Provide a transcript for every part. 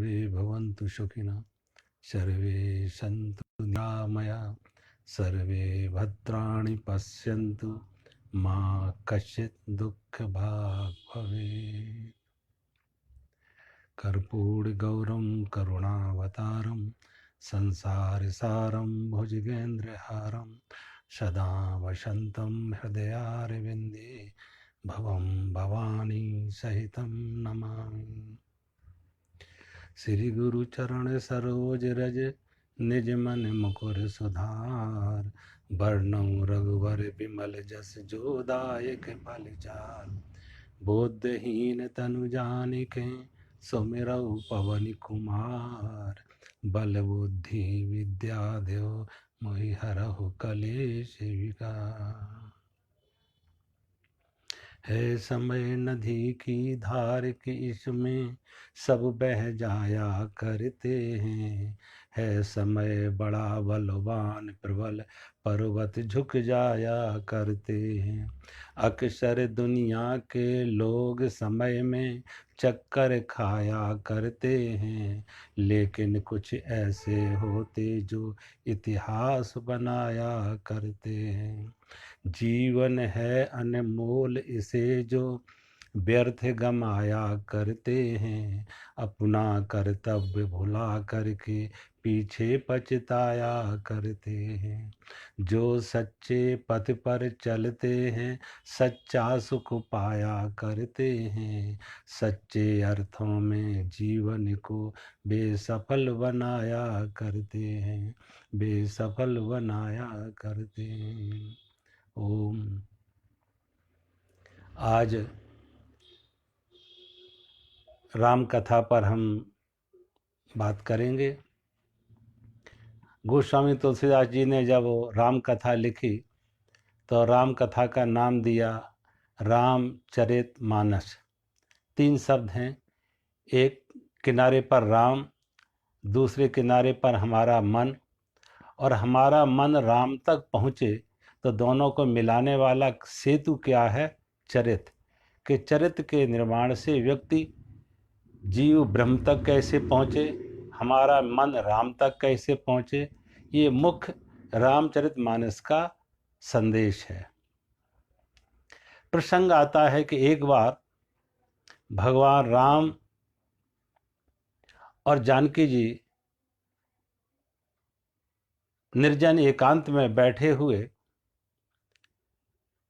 सर्वे भवन्तु सुखिनः, सर्वे सन्तु निरामया, सर्वे भद्राणि पश्यन्तु, मा कश्चित् दुःखभाग् भवेत्। कर्पूरगौरं करुणावतारं संसारसारं भुजगेन्द्रहारं सदा वसन्तं हृदयारविन्दे भवं भवानी सहितं नमामि। श्री गुरु चरण सरोज रज निज मन मुकुर सुधार, वर्णौ रघुवर विमल जस जो दायक फलचार। बोधहीन तनु जानिके सुमिरौ पवन कुमार, बल बुद्धि विद्या देव मोहि हरहु कलेश विकार। है समय नदी की धार की इसमें सब बह जाया करते हैं, है समय बड़ा बलवान प्रबल पर्वत झुक जाया करते हैं। अक्सर दुनिया के लोग समय में चक्कर खाया करते हैं, लेकिन कुछ ऐसे होते जो इतिहास बनाया करते हैं। जीवन है अनमोल इसे जो व्यर्थ गमाया करते हैं, अपना कर्तव्य भुला करके पीछे पछताया करते हैं। जो सच्चे पथ पर चलते हैं सच्चा सुख पाया करते हैं, सच्चे अर्थों में जीवन को बेसफल बनाया करते हैं, बेसफल बनाया करते हैं। ओम। आज राम कथा पर हम बात करेंगे। गोस्वामी तुलसीदास जी ने जब राम कथा लिखी तो राम कथा का नाम दिया रामचरितमानस। 3 शब्द हैं, एक किनारे पर राम, दूसरे किनारे पर हमारा मन, और हमारा मन राम तक पहुँचे तो दोनों को मिलाने वाला सेतु क्या है? चरित्र। के चरित्र के निर्माण से व्यक्ति जीव ब्रह्म तक कैसे पहुँचे, हमारा मन राम तक कैसे पहुँचे, ये मुख्य रामचरितमानस का संदेश है। प्रसंग आता है कि एक बार भगवान राम और जानकी जी निर्जन एकांत में बैठे हुए,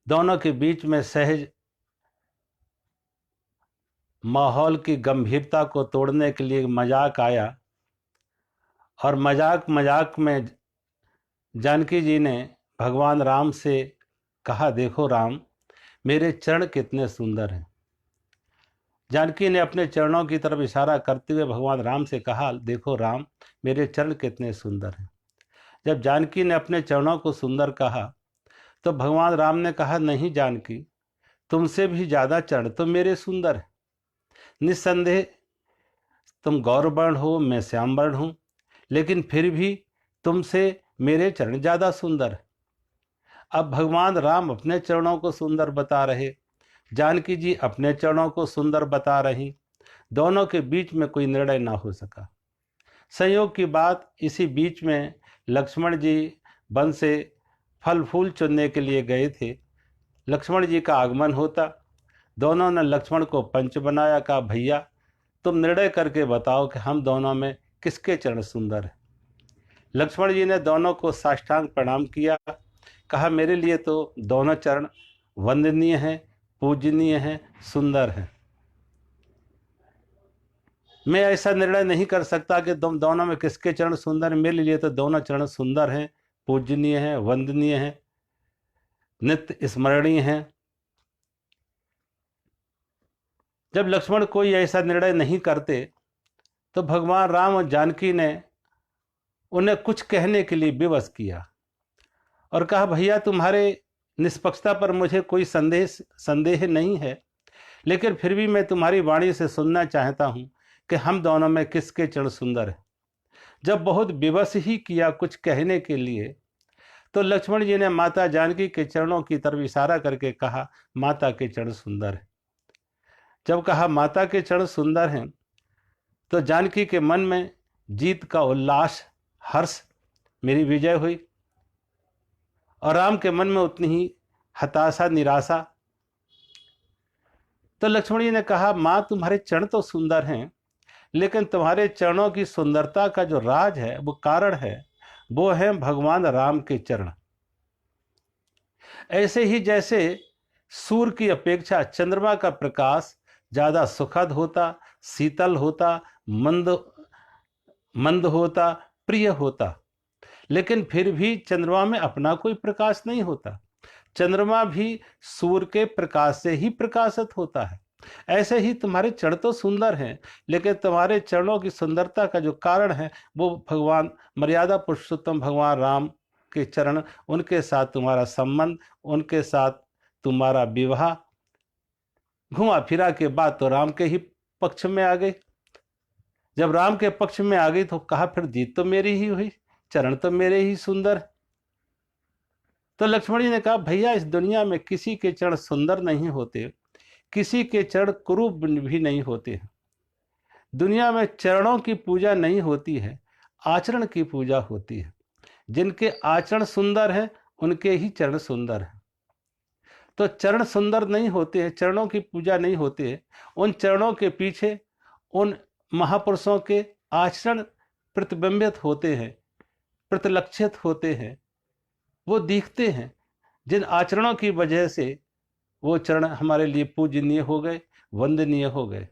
दोनों के बीच में सहज माहौल की गंभीरता को तोड़ने के लिए मजाक आया, और मजाक में जानकी जी ने भगवान राम से कहा, देखो राम, मेरे चरण कितने सुंदर हैं। जानकी ने अपने चरणों की तरफ इशारा करते हुए भगवान राम से कहा, देखो राम, मेरे चरण कितने सुंदर हैं। जब जानकी ने अपने चरणों को सुंदर कहा तो भगवान राम ने कहा, नहीं जानकी, तुमसे भी ज़्यादा चरण तो मेरे सुंदर हैं। निस्संदेह तुम गौरवर्ण हो, मैं श्यामवर्ण हूँ, लेकिन फिर भी तुमसे मेरे चरण ज़्यादा सुंदर है। अब भगवान राम अपने चरणों को सुंदर बता रहे, जानकी जी अपने चरणों को सुंदर बता रही, दोनों के बीच में कोई निर्णय ना हो सका। संयोग की बात, इसी बीच में लक्ष्मण जी वन से फल फूल चुनने के लिए गए थे। लक्ष्मण जी का आगमन होता, दोनों ने लक्ष्मण को पंच बनाया, कहा भैया तुम निर्णय करके बताओ कि हम दोनों में किसके चरण सुंदर है। लक्ष्मण जी ने दोनों को साष्टांग प्रणाम किया, कहा मेरे लिए तो दोनों चरण वंदनीय हैं, पूजनीय हैं, सुंदर हैं। मैं ऐसा निर्णय नहीं कर सकता कि तुम दोनों में किसके चरण सुंदर हैं। मेरे लिए तो दोनों चरण सुंदर हैं, पूजनीय हैं, वंदनीय हैं, नित्य स्मरणीय हैं। जब लक्ष्मण कोई ऐसा निर्णय नहीं करते तो भगवान राम और जानकी ने उन्हें कुछ कहने के लिए विवश किया और कहा, भैया तुम्हारे निष्पक्षता पर मुझे कोई संदेह नहीं है, लेकिन फिर भी मैं तुम्हारी वाणी से सुनना चाहता हूँ कि हम दोनों में किसके चरण सुंदर है। जब बहुत विवश ही किया कुछ कहने के लिए तो लक्ष्मण जी ने माता जानकी के चरणों की तरफ इशारा करके कहा, माता के चरण सुंदर है। जब कहा माता के चरण सुंदर हैं तो जानकी के मन में जीत का उल्लास, हर्ष, मेरी विजय हुई, और राम के मन में उतनी ही हताशा, निराशा। तो लक्ष्मण जी ने कहा, मां तुम्हारे चरण तो सुंदर हैं, लेकिन तुम्हारे चरणों की सुंदरता का जो राज है, वो कारण है, वो है भगवान राम के चरण। ऐसे ही जैसे सूर्य की अपेक्षा चंद्रमा का प्रकाश ज्यादा सुखद होता, शीतल होता, मंद मंद होता, प्रिय होता, लेकिन फिर भी चंद्रमा में अपना कोई प्रकाश नहीं होता। चंद्रमा भी सूर्य के प्रकाश से ही प्रकाशित होता है। ऐसे ही तुम्हारे चरण तो सुंदर हैं, लेकिन तुम्हारे चरणों की सुंदरता का जो कारण है, वो भगवान मर्यादा पुरुषोत्तम भगवान राम के चरण, उनके साथ तुम्हारा संबंध, उनके साथ तुम्हारा विवाह। घुमा फिरा के बाद तो राम के ही पक्ष में आ गई। जब राम के पक्ष में आ गई तो कहा, फिर जीत तो मेरी ही हुई, चरण तो मेरे ही सुंदर। तो लक्ष्मण जी ने कहा, भैया इस दुनिया में किसी के चरण सुंदर नहीं होते, किसी के चरण कुरूप भी नहीं होते हैं। दुनिया में चरणों की पूजा नहीं होती है, आचरण की पूजा होती है। जिनके आचरण सुंदर हैं, उनके ही चरण सुंदर हैं। तो चरण सुंदर नहीं होते हैं, चरणों की पूजा नहीं होती है। उन चरणों के पीछे उन महापुरुषों के आचरण प्रतिबिंबित होते हैं, प्रतिलक्षित होते हैं, वो दिखते हैं, जिन आचरणों की वजह से वो चरण हमारे लिए पूजनीय हो गए, वंदनीय हो गए।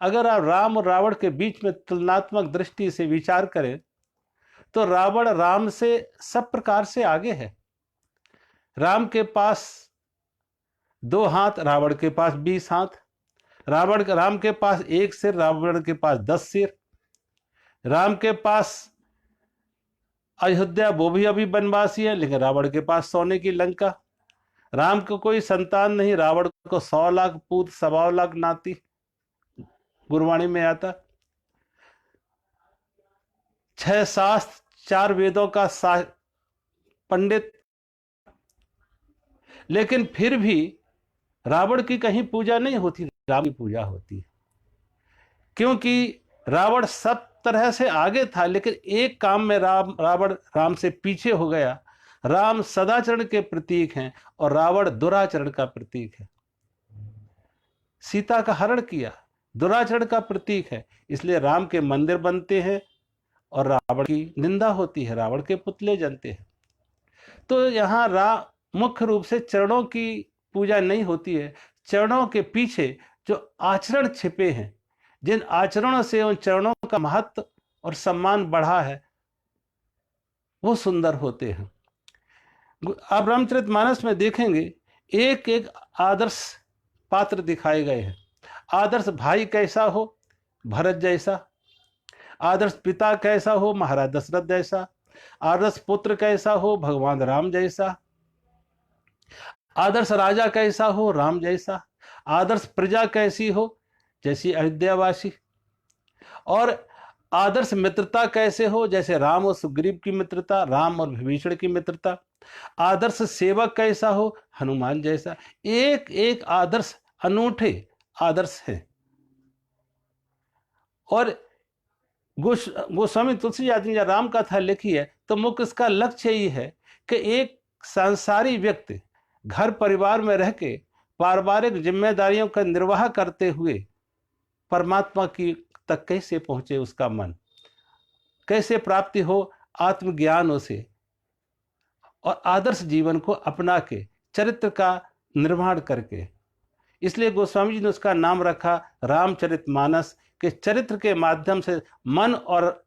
अगर आप राम और रावण के बीच में तुलनात्मक दृष्टि से विचार करें, तो रावण राम से सब प्रकार से आगे है। राम के पास 2 हाथ, रावण के पास 20 हाथ। राम के पास 1 सिर, रावण के पास 10 सिर। राम के पास अयोध्या, वो भी अभी वनवासी है, लेकिन रावण के पास सोने की लंका। राम को कोई संतान नहीं, रावण को 100 लाख पूत, 100 लाख नाती, गुरबाणी में आता। 6 शास्त्र, 4 वेदों का पंडित, लेकिन फिर भी रावण की कहीं पूजा नहीं होती, राम की पूजा होती है। क्योंकि रावण सब तरह से आगे था, लेकिन एक काम में रावण राम से पीछे हो गया। राम सदाचरण के प्रतीक हैं और रावण दुराचरण का प्रतीक है। सीता का हरण किया, दुराचरण का प्रतीक है, इसलिए राम के मंदिर बनते हैं और रावण की निंदा होती है, रावण के पुतले जलते हैं। तो यहाँ मुख्य रूप से चरणों की पूजा नहीं होती है, चरणों के पीछे जो आचरण छिपे हैं, जिन आचरणों से उन चरणों का महत्व और सम्मान बढ़ा है, वो सुंदर होते हैं। आप रामचरितमानस में देखेंगे, एक एक आदर्श पात्र दिखाए गए हैं। आदर्श भाई कैसा हो, भरत जैसा। आदर्श पिता कैसा हो, महाराज दशरथ जैसा। आदर्श पुत्र कैसा हो, भगवान राम जैसा। आदर्श राजा कैसा हो, राम जैसा। आदर्श प्रजा कैसी हो, जैसी अयोध्यावासी। और आदर्श मित्रता कैसे हो, जैसे राम और सुग्रीव की मित्रता, राम और विभीषण की मित्रता। आदर्श सेवक कैसा हो, हनुमान जैसा। एक एक आदर्श अनूठे आदर्श हैं। और गोस्वामी तुलसीदास ने जब राम कथा लिखी है, तो मुख्य इसका लक्ष्य ही है कि एक संसारी व्यक्ति घर परिवार में रह के पारिवारिक जिम्मेदारियों का निर्वाह करते हुए परमात्मा की तक कैसे पहुंचे, उसका मन कैसे प्राप्ति हो आत्मज्ञान से, और आदर्श जीवन को अपना के चरित्र का निर्माण करके। इसलिए गोस्वामी जी ने उसका नाम रखा रामचरितमानस, के चरित्र के माध्यम से मन और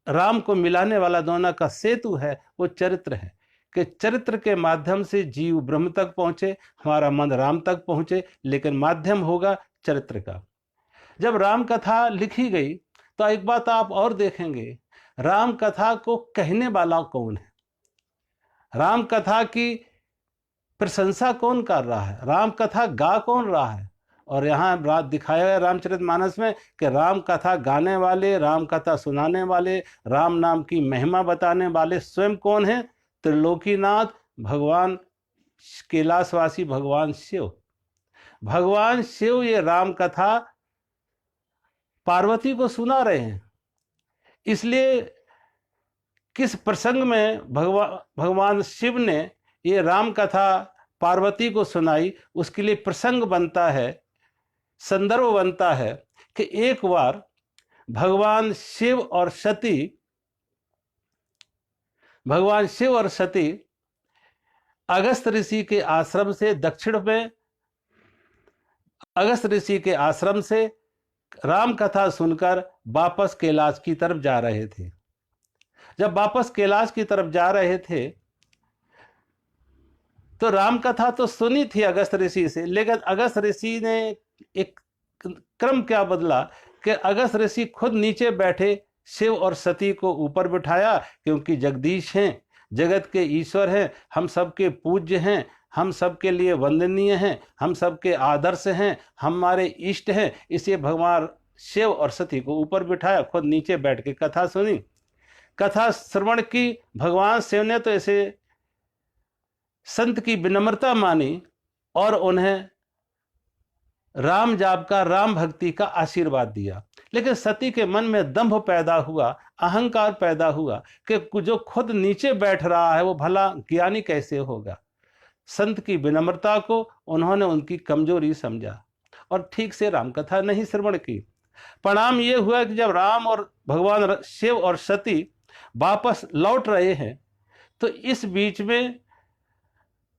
राम को मिलाने वाला दोनों का सेतु है, वो चरित्र है। कि चरित्र के माध्यम से जीव ब्रह्म तक पहुंचे, हमारा मन राम तक पहुंचे, लेकिन माध्यम होगा चरित्र का। जब राम कथा लिखी गई तो एक बात आप और देखेंगे, राम कथा को कहने वाला कौन है, राम कथा की प्रशंसा कौन कर रहा है, राम कथा गा कौन रहा है। और यहाँ दिखाया गया रामचरितमानस में कि राम कथा गाने वाले, राम कथा सुनाने वाले, राम नाम की महिमा बताने वाले स्वयं कौन है, त्रिलोकीनाथ भगवान कैलाशवासी भगवान शिव। भगवान शिव ये राम कथा पार्वती को सुना रहे हैं। इसलिए किस प्रसंग में भगवान शिव ने ये राम कथा पार्वती को सुनाई, उसके लिए प्रसंग बनता है, संदर्भ बनता है कि एक बार भगवान शिव और सती अगस्त ऋषि के आश्रम से राम कथा सुनकर वापस कैलाश की तरफ जा रहे थे। जब वापस कैलाश की तरफ जा रहे थे तो राम कथा तो सुनी थी अगस्त ऋषि से, लेकिन अगस्त ऋषि ने एक क्रम क्या बदला कि अगस्त ऋषि खुद नीचे बैठे, शिव और सती को ऊपर बिठाया, क्योंकि जगदीश हैं, जगत के ईश्वर हैं, हम सबके पूज्य हैं, हम सबके लिए वंदनीय हैं, हम सबके आदर्श हैं, हमारे इष्ट हैं। इसलिए भगवान शिव और सती को ऊपर बिठाया, खुद नीचे बैठ के कथा सुनी। कथा श्रवण की भगवान शिव ने तो ऐसे संत की विनम्रता मानी और उन्हें राम जाप का, राम भक्ति का आशीर्वाद दिया। लेकिन सती के मन में दंभ पैदा हुआ, अहंकार पैदा हुआ कि जो खुद नीचे बैठ रहा है वो भला ज्ञानी कैसे होगा। संत की विनम्रता को उन्होंने उनकी कमजोरी समझा और ठीक से राम कथा नहीं श्रवण की। परिणाम ये हुआ कि जब राम और भगवान शिव और सती वापस लौट रहे हैं तो इस बीच में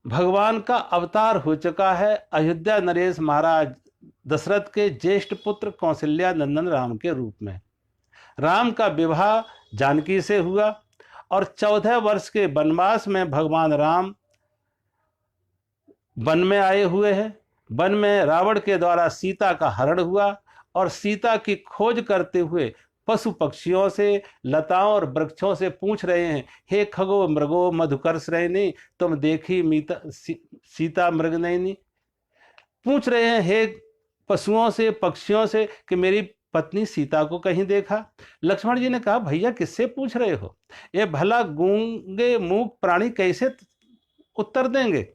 भगवान का अवतार हो चुका है अयोध्या नरेश महाराज दशरथ के ज्येष्ठ पुत्र कौशल्या नंदन राम के रूप में। राम का विवाह जानकी से हुआ और 14 वर्ष के वनवास में भगवान राम वन में आए हुए हैं। वन में रावण के द्वारा सीता का हरण हुआ और सीता की खोज करते हुए पशु पक्षियों से, लताओं और वृक्षों से पूछ रहे हैं, हे खगो मृगो मधुकर्ष रहनी तुम देखी सीता मृग नैनी। पूछ रहे हैं हे पशुओं से, पक्षियों से कि मेरी पत्नी सीता को कहीं देखा। लक्ष्मण जी ने कहा, भैया किससे पूछ रहे हो, ये भला गूंगे मूक प्राणी कैसे उत्तर देंगे।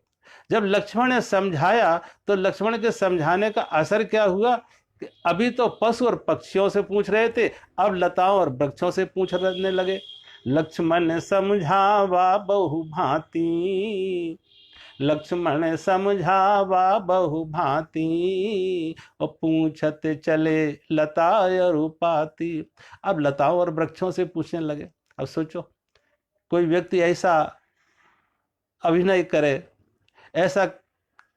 जब लक्ष्मण ने समझाया तो लक्ष्मण के समझाने का असर क्या हुआ कि अभी तो पशु और पक्षियों से पूछ रहे थे, अब लताओं और वृक्षों से पूछने लगे। लक्ष्मण समझावा बहु भांति, लक्ष्मण समझावा बहु भांति, और पूछत चले लता और उपाति। अब लताओं और वृक्षों से पूछने लगे। अब सोचो, कोई व्यक्ति ऐसा अभिनय करे, ऐसा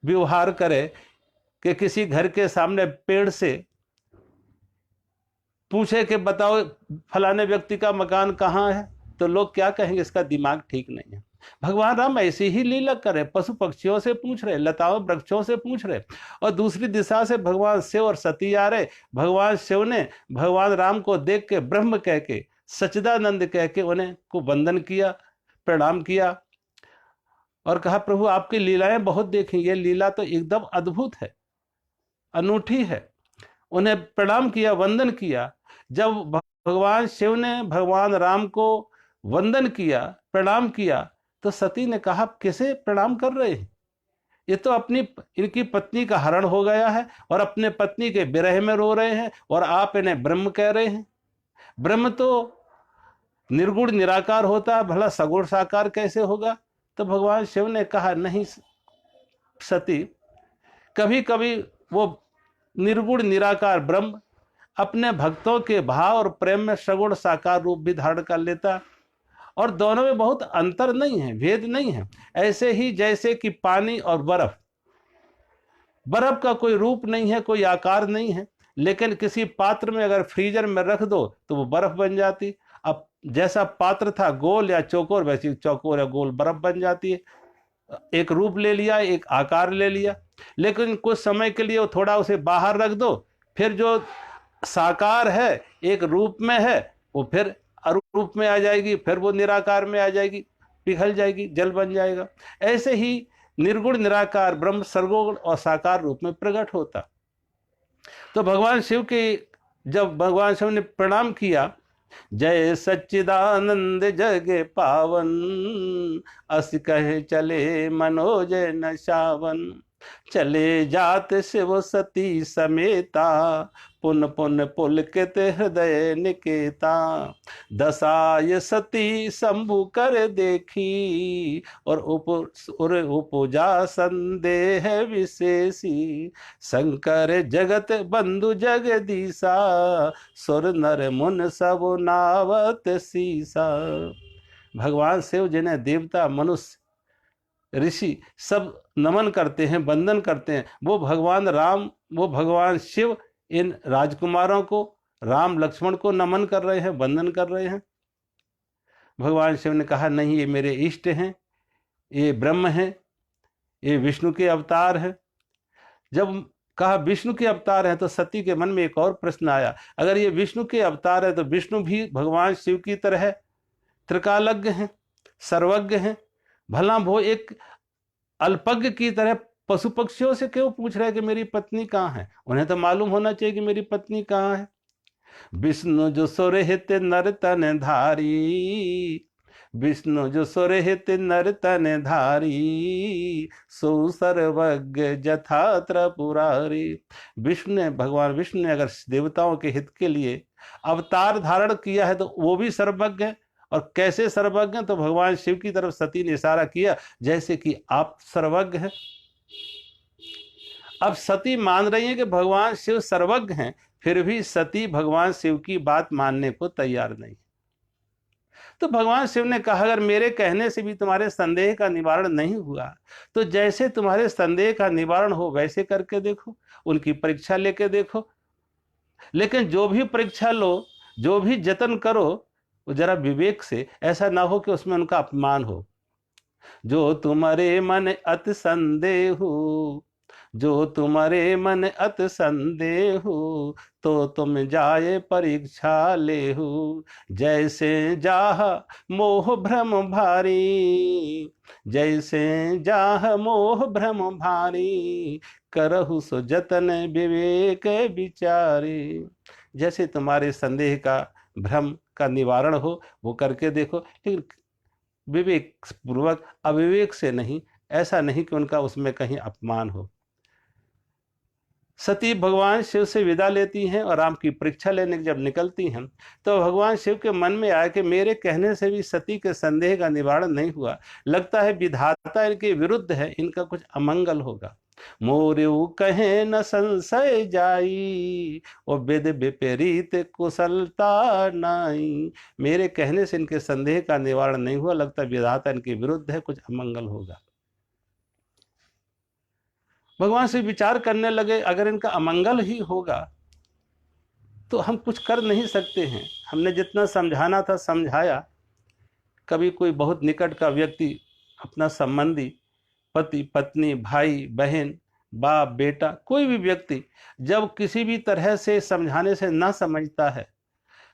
व्यवहार करे कि किसी घर के सामने पेड़ से पूछे कि बताओ फलाने व्यक्ति का मकान कहाँ है, तो लोग क्या कहेंगे, इसका दिमाग ठीक नहीं है। भगवान राम ऐसी ही लीला करे, पशु पक्षियों से पूछ रहे, लताओं वृक्षों से पूछ रहे, और दूसरी दिशा से भगवान शिव और सती आ रहे। भगवान शिव ने भगवान राम को देख के ब्रह्म कह के, सच्चिदानंद कह के उन्हें को वंदन किया, प्रणाम किया और कहा, प्रभु आपकी लीलाएं बहुत देखी, ये लीला तो एकदम अद्भुत है, अनूठी है। उन्हें प्रणाम किया, वंदन किया। जब भगवान शिव ने भगवान राम को वंदन किया, प्रणाम किया, तो सती ने कहा, किसे प्रणाम कर रहे हैं, ये तो इनकी पत्नी का हरण हो गया है और अपने पत्नी के विरह में रो रहे हैं और आप इन्हें ब्रह्म कह रहे हैं। ब्रह्म तो निर्गुण निराकार होता है, भला सगुण साकार कैसे होगा। तो भगवान शिव ने कहा, नहीं सती, कभी कभी वो निर्गुण निराकार ब्रह्म अपने भक्तों के भाव और प्रेम में सगुण साकार रूप भी धारण कर लेता, और दोनों में बहुत अंतर नहीं है, भेद नहीं है। ऐसे ही जैसे कि पानी और बर्फ, बर्फ का कोई रूप नहीं है, कोई आकार नहीं है, लेकिन किसी पात्र में अगर फ्रीजर में रख दो तो वो बर्फ बन जाती। अब जैसा पात्र था गोल या चौकोर, वैसी चौकोर या गोल बर्फ बन जाती है। एक रूप ले लिया, एक आकार ले लिया, लेकिन कुछ समय के लिए वो थोड़ा उसे बाहर रख दो, फिर जो साकार है, एक रूप में है, वो फिर अरूप में आ जाएगी, फिर वो निराकार में आ जाएगी, पिघल जाएगी, जल बन जाएगा। ऐसे ही निर्गुण निराकार ब्रह्म सर्वगुण और साकार रूप में प्रकट होता। तो भगवान शिव के, जब भगवान शिव ने प्रणाम किया, जय सच्चिदानंद जगे पावन, अस कहे चले मनोज न शावन, चले जात शिव सती समेता, पुन पुन पुलकित हृदय निकेता, दसाय सती शंभु कर देखी, और उपजा संदेह विशेषी, शंकर जगत बंधु जगदीसा, सुर नर मुन सब नावत सीसा। भगवान शिव जिन्हें देवता मनुष्य ऋषि सब नमन करते हैं, वंदन करते हैं, वो भगवान राम, वो भगवान शिव इन राजकुमारों को, राम लक्ष्मण को नमन कर रहे हैं, वंदन कर रहे हैं। भगवान शिव ने कहा नहीं, ये मेरे इष्ट हैं, ये ब्रह्म हैं, ये विष्णु के अवतार हैं। जब कहा विष्णु के अवतार हैं तो सती के मन में एक और प्रश्न आया, अगर ये विष्णु के अवतार है तो विष्णु भी भगवान शिव की तरह त्रिकालज्ञ हैं, सर्वज्ञ हैं, भला वो एक अल्पज्ञ की तरह पशु पक्षियों से क्यों पूछ रहे हैं कि मेरी पत्नी कहाँ है? उन्हें तो मालूम होना चाहिए कि मेरी पत्नी कहाँ है। विष्णु जो सुरहित नर तन धारी, विष्णु जो सुरहित नर तन धारी, सो सर्वज्ञ जथा त्रिपुरारी। विष्णु ने, भगवान विष्णु ने अगर देवताओं के हित के लिए अवतार धारण किया है तो वो भी सर्वज्ञ है। और कैसे सर्वज्ञ? तो भगवान शिव की तरफ सती ने इशारा किया, जैसे कि आप सर्वज्ञ हैं। अब सती मान रही है कि भगवान शिव सर्वज्ञ हैं, फिर भी सती भगवान शिव की बात मानने को तैयार नहीं। तो भगवान शिव ने कहा, अगर मेरे कहने से भी तुम्हारे संदेह का निवारण नहीं हुआ तो जैसे तुम्हारे संदेह का निवारण हो वैसे करके देखो, उनकी परीक्षा लेके देखो। लेकिन जो भी परीक्षा लो, जो भी जतन करो, जरा विवेक से, ऐसा ना हो कि उसमें उनका अपमान हो। जो तुम्हारे मन अत संदेह, जो तुम्हारे मन अत संदेह, तो तुम जाए परीक्षा लेहु। जैसे जाह मोह भ्रम भारी, जैसे जाह मोह भ्रम भारी, करहु सो जतन विवेक विचारी। जैसे तुम्हारे संदेह का, भ्रम का निवारण हो वो करके देखो, लेकिन विवेक पूर्वक, अविवेक से नहीं। ऐसा नहीं कि उनका उसमें कहीं अपमान हो। सती भगवान शिव से विदा लेती हैं और राम की परीक्षा लेने जब निकलती हैं तो भगवान शिव के मन में आया कि मेरे कहने से भी सती के संदेह का निवारण नहीं हुआ, लगता है विधाता इनके विरुद्ध है, इनका कुछ अमंगल होगा। मोरेऊ कहे न संशय जाई, और वेद विपरीत कुशलता नाई। मेरे कहने से इनके संदेह का निवारण नहीं हुआ, लगता है विधाता इनके विरुद्ध है, कुछ अमंगल होगा। भगवान से विचार करने लगे, अगर इनका अमंगल ही होगा तो हम कुछ कर नहीं सकते हैं। हमने जितना समझाना था समझाया। कभी कोई बहुत निकट का व्यक्ति, अपना संबंधी, पति पत्नी, भाई बहन, बाप बेटा, कोई भी व्यक्ति जब किसी भी तरह से समझाने से ना समझता है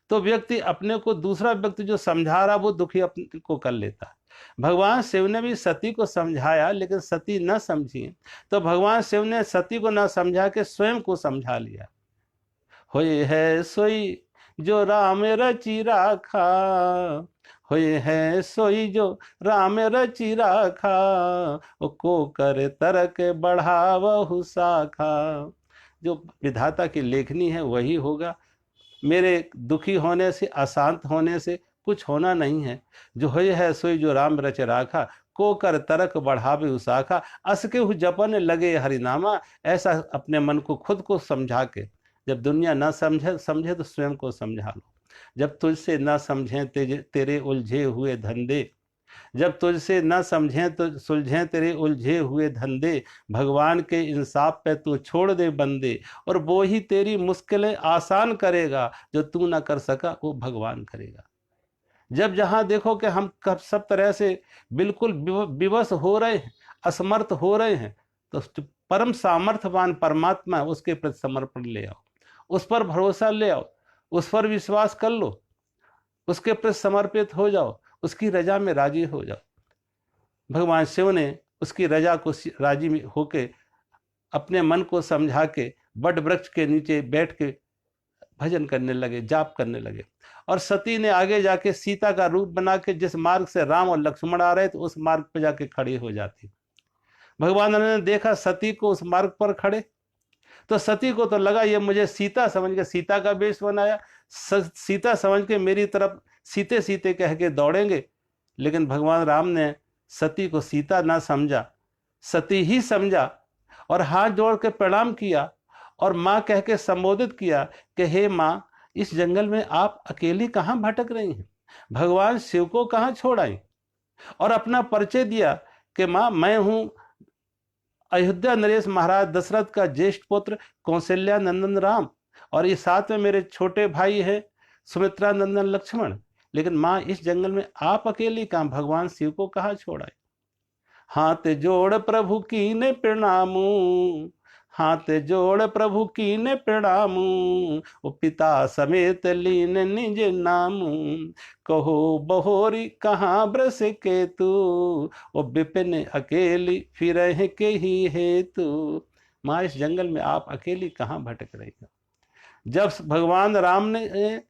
तो व्यक्ति अपने को, दूसरा व्यक्ति जो समझा रहा वो दुखी अपने को कर लेता है। भगवान शिव ने भी सती को समझाया लेकिन सती न समझी, तो भगवान शिव ने सती को न समझा के स्वयं को समझा लिया। होए है सोई जो राम रचि राखा, होए है सोई जो राम रचि राखा, को कर तरक बढ़ावहु शाखा। जो विधाता की लेखनी है वही होगा। मेरे दुखी होने से, अशांत होने से कुछ होना नहीं है। जो होए है सोई जो राम रच राखा, को कर तरक बढ़ावे उसाखा, अस के जपन लगे हरिनामा। ऐसा अपने मन को खुद को समझा के, जब दुनिया ना समझे तो स्वयं को समझा लो। जब तुझसे ना समझें तेरे उलझे हुए धंधे, जब तुझसे न समझें तो सुलझें तेरे उलझे हुए धंधे, भगवान के इंसाफ पे तू छोड़ दे बंदे, और वो ही तेरी मुश्किलें आसान करेगा, जो तू ना कर सका वो भगवान करेगा। जब जहां देखो कि हम सब तरह से बिल्कुल विवश हो रहे हैं, असमर्थ हो रहे हैं, तो परम सामर्थ्यवान परमात्मा है, उसके प्रति समर्पण ले आओ, उस पर भरोसा ले आओ, उस पर विश्वास कर लो, उसके प्रति समर्पित हो जाओ, उसकी रजा में राजी हो जाओ। भगवान शिव ने उसकी रजा को राजी में होके अपने मन को समझा के बड़ वृक्ष के नीचे बैठ के भजन करने लगे, जाप करने लगे। और सती ने आगे जाके सीता का रूप बना के जिस मार्ग से राम और लक्ष्मण आ रहे थे उस मार्ग पर जाके खड़ी हो जाती। भगवान ने देखा सती को उस मार्ग पर खड़े, तो सती को तो लगा ये मुझे सीता समझ के सीता का वेश बनाया, सीता समझ के मेरी तरफ सीते सीते कह के दौड़ेंगे। लेकिन भगवान राम ने सती को सीता ना समझा, सती ही समझा और हाथ जोड़ के प्रणाम किया और माँ कह के संबोधित किया कि हे माँ, इस जंगल में आप अकेली कहाँ भटक रही हैं, भगवान शिव को कहाँ छोड़ आई। और अपना परिचय दिया कि माँ, मैं हूं अयोध्या नरेश महाराज दशरथ का ज्येष्ठ पुत्र कौशल्या नंदन राम, और ये साथ में मेरे छोटे भाई हैं सुमित्रा नंदन लक्ष्मण। लेकिन माँ, इस जंगल में आप अकेली कहाँ, भगवान शिव को कहाँ छोड़ आई। हाथ जोड़ प्रभु कीने प्रणामू, हाथ जोड़ प्रभु कीने प्रणामू, ओ पिता समेत लीन निज नामू, कहो बहोरी कहाँ ब्रस के तू, ओ विपिन अकेली फिर के ही हेतु। माँ, इस जंगल में आप अकेली कहाँ भटक रही हो। जब भगवान राम ने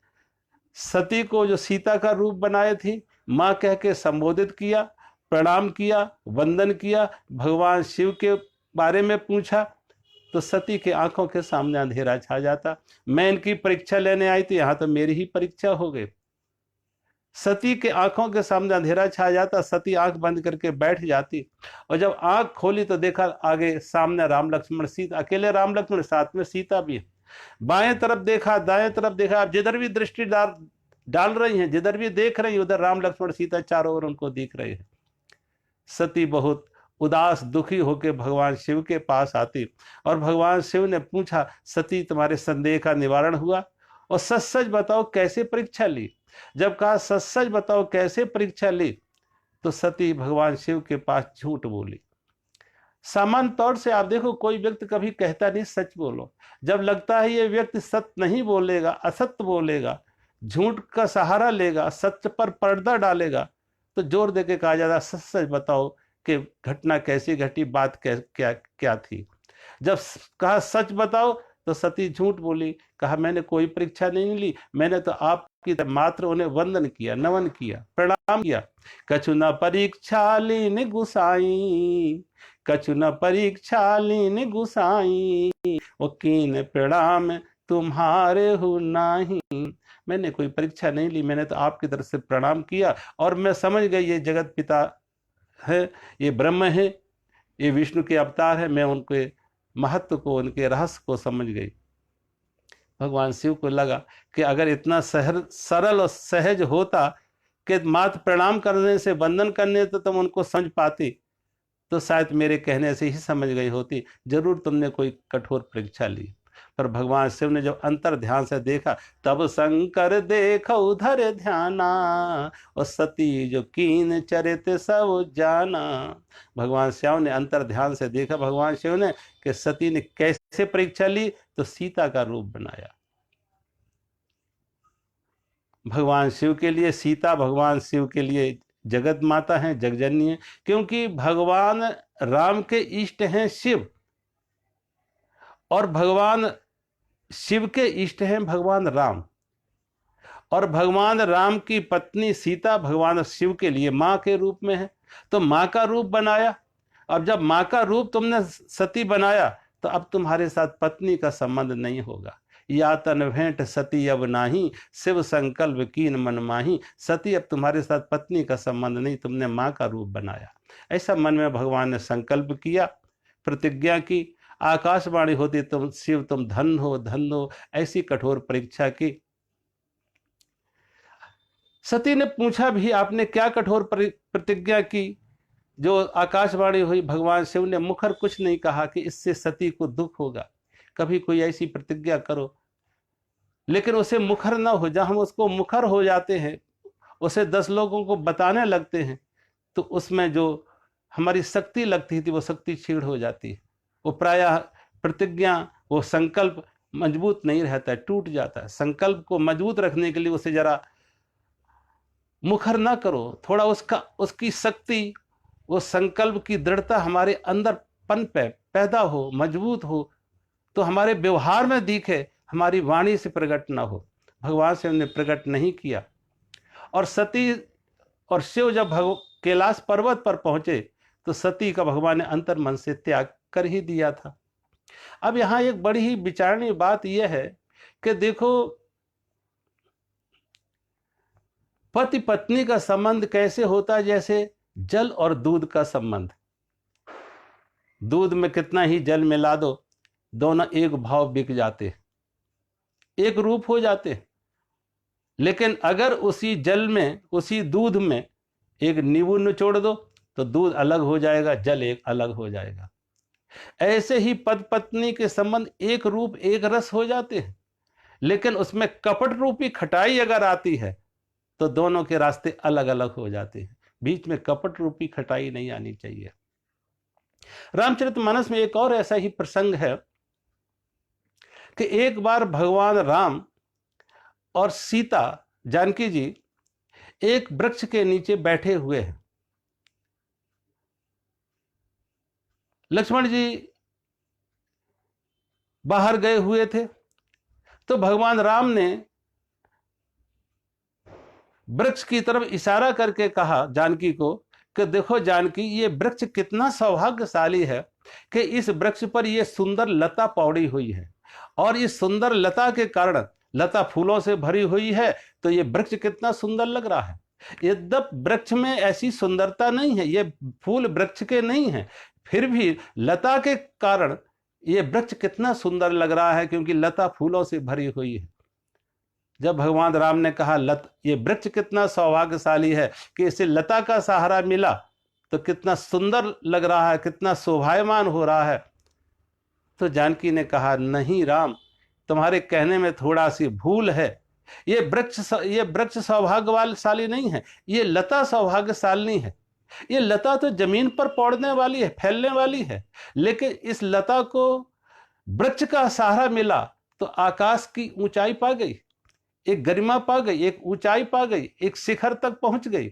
सती को जो सीता का रूप बनाए थी, माँ कह के संबोधित किया, प्रणाम किया, वंदन किया, भगवान शिव के बारे में पूछा, तो सती के आंखों के सामने अंधेरा छा जाता। मैं इनकी परीक्षा लेने आई थी, यहां तो मेरी ही परीक्षा हो गई। सती के आंखों के सामने अंधेरा छा जाता, सती आंख बंद करके बैठ जाती, और जब आंख खोली तो देखा आगे सामने राम लक्ष्मण सीता, अकेले राम लक्ष्मण, साथ में सीता भी है। बाएं तरफ देखा, दाएं तरफ देखा, आप जिधर भी दृष्टि डाल रही हैं, जिधर भी देख रही हैं, उधर राम लक्ष्मण सीता चारों ओर उनको दिख रहे हैं। सती बहुत उदास दुखी होकर भगवान शिव के पास आती और भगवान शिव ने पूछा, सती तुम्हारे संदेह का निवारण हुआ, और सच सच बताओ कैसे परीक्षा ली। जब कहा सच सच बताओ कैसे परीक्षा ली, तो सती भगवान शिव के पास झूठ बोली। सामान्य तौर से आप देखो, कोई व्यक्ति कभी कहता नहीं सच बोलो, जब लगता है ये व्यक्ति सत्य नहीं बोलेगा, असत्य बोलेगा, झूठ का सहारा लेगा, सत्य पर पर्दा डालेगा, तो जोर देके कहा जाता सच सच बताओ कि घटना कैसी घटी, बात क्या क्या थी। जब कहा सच बताओ तो सती झूठ बोली, कहा मैंने कोई परीक्षा नहीं ली, मैंने तो आपकी मात्र उन्हें वंदन किया, नमन किया, प्रणाम किया। कछु न परीक्षा लीन गुसाई, कछु न परीक्षा लीन गुसाई, वो कीन प्रणाम तुम्हारे हो नाही। मैंने कोई परीक्षा नहीं ली, मैंने तो आपकी तरफ से प्रणाम किया और मैं समझ गई ये जगत पिता है, ये ब्रह्म है, ये विष्णु के अवतार है। मैं उनके महत्व को, उनके रहस्य को समझ गई। भगवान शिव को लगा कि अगर इतना सरल और सहज होता कि मात्र प्रणाम करने से, वंदन करने तो तुम उनको समझ पाती, तो शायद मेरे कहने से ही समझ गई होती, जरूर तुमने कोई कठोर परीक्षा ली। पर भगवान शिव ने जब अंतर ध्यान से देखा, तब शंकर देखो उधर ध्याना, और सती जो कीन चरित सब जाना। भगवान शिव ने अंतर ध्यान से देखा, भगवान शिव ने, कि सती ने कैसे परीक्षा ली, तो सीता का रूप बनाया। भगवान शिव के लिए सीता, भगवान शिव के लिए जगत माता है, जगजननी है, क्योंकि भगवान राम के इष्ट हैं शिव, और भगवान शिव के इष्ट हैं भगवान राम, और भगवान राम की पत्नी सीता भगवान शिव के लिए माँ के रूप में है, तो माँ का रूप बनाया। अब जब माँ का रूप तुमने सती बनाया, तो अब तुम्हारे साथ पत्नी का संबंध नहीं होगा। या तन भेंट सती अब नाही, शिव संकल्प कीन मन माही। सती अब तुम्हारे साथ पत्नी का संबंध नहीं, तुमने माँ का रूप बनाया। ऐसा मन में भगवान ने संकल्प किया, प्रतिज्ञा की, आकाशवाणी होती तुम शिव तुम धन हो, ऐसी कठोर परीक्षा की। सती ने पूछा भी, आपने क्या कठोर प्रतिज्ञा की जो आकाशवाणी हुई। भगवान शिव ने मुखर कुछ नहीं कहा कि इससे सती को दुख होगा, कभी कोई ऐसी प्रतिज्ञा करो, लेकिन उसे मुखर ना हो। जब हम उसको मुखर हो जाते हैं, उसे 10 लोगों को बताने लगते हैं, तो उसमें जो हमारी शक्ति लगती थी वो शक्ति क्षीण हो जाती है। वो प्रायः प्रतिज्ञा, वो संकल्प मजबूत नहीं रहता है, टूट जाता है। संकल्प को मजबूत रखने के लिए उसे जरा मुखर ना करो, थोड़ा उसकी शक्ति, वो संकल्प की दृढ़ता हमारे अंदर पनपे, पैदा हो, मजबूत हो, तो हमारे व्यवहार में दिखे, हमारी वाणी से प्रकट ना हो। भगवान शिव ने प्रकट नहीं किया, और सती और शिव जब कैलाश पर्वत पर पहुंचे, तो सती का भगवान ने अंतर मन से त्याग कर ही दिया था। अब यहाँ एक बड़ी ही विचारणीय बात यह है कि देखो, पति पत्नी का संबंध कैसे होता है, जैसे जल और दूध का संबंध। दूध में कितना ही जल मिला दो, दोनों एक भाव बिक जाते, एक रूप हो जाते। लेकिन अगर उसी जल में, उसी दूध में एक नींबू निचोड़ दो तो दूध अलग हो जाएगा, जल एक अलग हो जाएगा। ऐसे ही पति पत्नी के संबंध एक रूप एक रस हो जाते हैं, लेकिन उसमें कपट रूपी खटाई अगर आती है तो दोनों के रास्ते अलग अलग हो जाते हैं। बीच में कपट रूपी खटाई नहीं आनी चाहिए। रामचरितमानस में एक और ऐसा ही प्रसंग है कि एक बार भगवान राम और सीता जानकी जी एक वृक्ष के नीचे बैठे हुए हैं। लक्ष्मण जी बाहर गए हुए थे, तो भगवान राम ने वृक्ष की तरफ इशारा करके कहा जानकी को कि देखो जानकी, ये वृक्ष कितना सौभाग्यशाली है कि इस वृक्ष पर ये सुंदर लता पौड़ी हुई है, और इस सुंदर लता के कारण, लता फूलों से भरी हुई है, तो ये वृक्ष कितना सुंदर लग रहा है। यद्यपि वृक्ष में ऐसी सुंदरता नहीं है, ये फूल वृक्ष के नहीं है, फिर भी लता के कारण ये वृक्ष कितना सुंदर लग रहा है, क्योंकि लता फूलों से भरी हुई है। जब भगवान राम ने कहा ये वृक्ष कितना सौभाग्यशाली है कि इसे लता का सहारा मिला, तो कितना सुंदर लग रहा है, कितना शोभायमान हो रहा है, तो जानकी ने कहा नहीं राम, तुम्हारे कहने में थोड़ा सी भूल है। ये वृक्ष सौभाग्यशाली नहीं है, ये लता सौभाग्यशाली है। ये लता तो जमीन पर पौड़ने वाली है, फैलने वाली है, लेकिन इस लता को वृक्ष का सहारा मिला तो आकाश की ऊंचाई पा गई, एक गरिमा पा गई, एक ऊंचाई पा गई, एक शिखर तक पहुंच गई।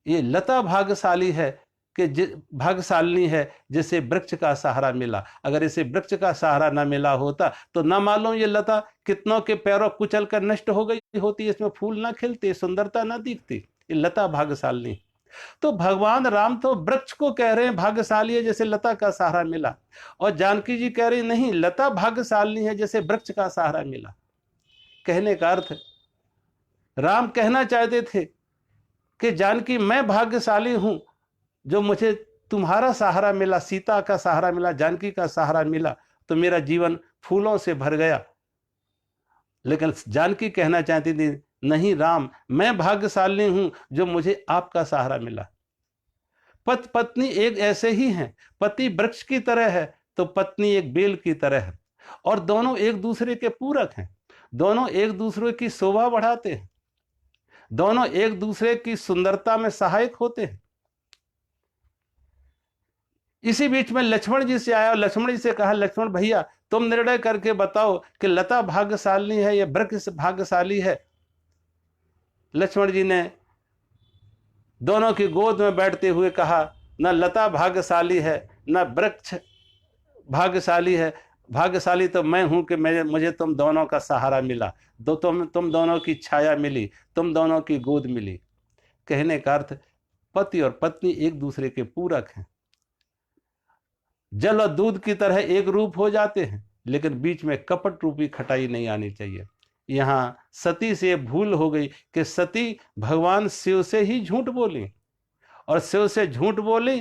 ये लता भाग्यशाली है कि भाग्यशालिनी है जिसे वृक्ष का सहारा मिला। अगर इसे वृक्ष का सहारा ना मिला होता तो ना मालूम ये लता कितनों के पैरों कुचल कर नष्ट हो गई होती, इसमें फूल ना खिलते, सुंदरता ना दिखती। ये लता भाग्यशालिनी। तो भगवान राम तो वृक्ष को कह रहे हैं भाग्यशाली है जैसे लता का सहारा मिला, और जानकी जी कह रही नहीं, लता भाग्यशालिनी है जैसे वृक्ष का सहारा मिला। कहने का अर्थ, राम कहना चाहते थे कि जानकी मैं भाग्यशाली हूं जो मुझे तुम्हारा सहारा मिला, सीता का सहारा मिला, जानकी का सहारा मिला, तो मेरा जीवन फूलों से भर गया। लेकिन जानकी कहना चाहती थी नहीं राम, मैं भाग्यशाली हूं जो मुझे आपका सहारा मिला। पति पत्नी एक ऐसे ही हैं, पति वृक्ष की तरह है तो पत्नी एक बेल की तरह है, और दोनों एक दूसरे के पूरक हैं, दोनों एक दूसरे की शोभा बढ़ाते हैं, दोनों एक दूसरे की सुंदरता में सहायक होते हैं। इसी बीच में लक्ष्मण जी से आया और लक्ष्मण जी से कहा, लक्ष्मण भैया तुम निर्णय करके बताओ कि लता भाग्यशाली है या वृक्ष भाग्यशाली है। लक्ष्मण जी ने दोनों की गोद में बैठते हुए कहा, न लता भाग्यशाली है न वृक्ष भाग्यशाली है, भाग्यशाली तो मैं हूं कि मुझे तुम दोनों का सहारा मिला, तुम दोनों की छाया मिली, तुम दोनों की गोद मिली। कहने का अर्थ, पति और पत्नी एक दूसरे के पूरक हैं, जल और दूध की तरह एक रूप हो जाते हैं, लेकिन बीच में कपट रूपी खटाई नहीं आनी चाहिए। यहां सती से भूल हो गई कि सती भगवान शिव से ही झूठ बोली, और शिव से झूठ बोली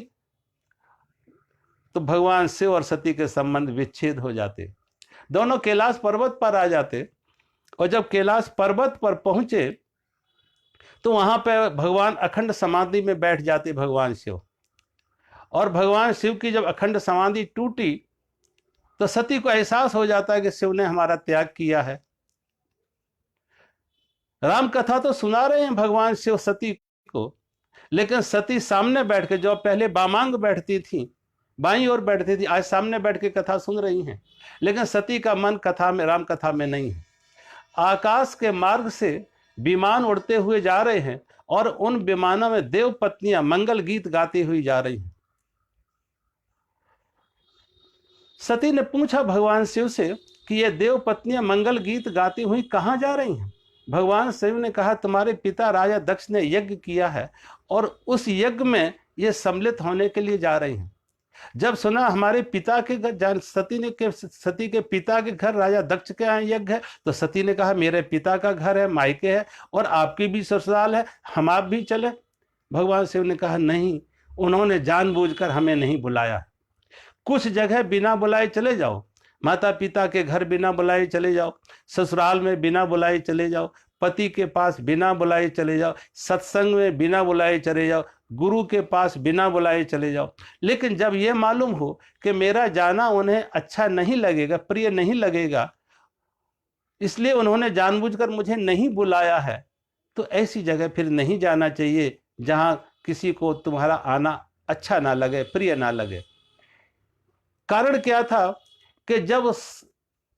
तो भगवान शिव और सती के संबंध विच्छेद हो जाते, दोनों कैलाश पर्वत पर आ जाते। और जब कैलाश पर्वत पर पहुंचे तो वहां पर भगवान अखंड समाधि में बैठ जाते भगवान शिव, और भगवान शिव की जब अखंड समाधि टूटी तो सती को एहसास हो जाता है कि शिव ने हमारा त्याग किया है। राम कथा तो सुना रहे हैं भगवान शिव सती को, लेकिन सती सामने बैठ के, जो पहले बामांग बैठती थी, बाईं ओर बैठती थी, आज सामने बैठ के कथा सुन रही हैं, लेकिन सती का मन कथा में, राम कथा में नहीं है। आकाश के मार्ग से विमान उड़ते हुए जा रहे हैं, और उन विमानों में देव पत्नियां मंगल गीत गाती हुई जा रही हैं। सती ने पूछा भगवान शिव से कि ये देव पत्नियां मंगल गीत गाती हुई कहां जा रही हैं। भगवान शिव ने कहा, तुम्हारे पिता राजा दक्ष ने यज्ञ किया है, और उस यज्ञ में ये सम्मिलित होने के लिए जा रही हैं। जब सुना हमारे पिता के घर, सती के पिता के घर राजा दक्ष के यहाँ यज्ञ है, तो सती ने कहा मेरे पिता का घर है, मायके है, और आपकी भी ससुराल है, हम आप भी चले। भगवान शिव ने कहा नहीं, उन्होंने जानबूझकर हमें नहीं बुलाया। कुछ जगह बिना बुलाए चले जाओ, माता पिता के घर बिना बुलाए चले जाओ, ससुराल में बिना बुलाए चले जाओ, पति के पास बिना बुलाए चले जाओ, सत्संग में बिना बुलाए चले जाओ, गुरु के पास बिना बुलाए चले जाओ। लेकिन जब ये मालूम हो कि मेरा जाना उन्हें अच्छा नहीं लगेगा, प्रिय नहीं लगेगा, इसलिए उन्होंने जानबूझकर मुझे नहीं बुलाया है, तो ऐसी जगह फिर नहीं जाना चाहिए जहां किसी को तुम्हारा आना अच्छा ना लगे, प्रिय ना लगे। कारण क्या था कि जब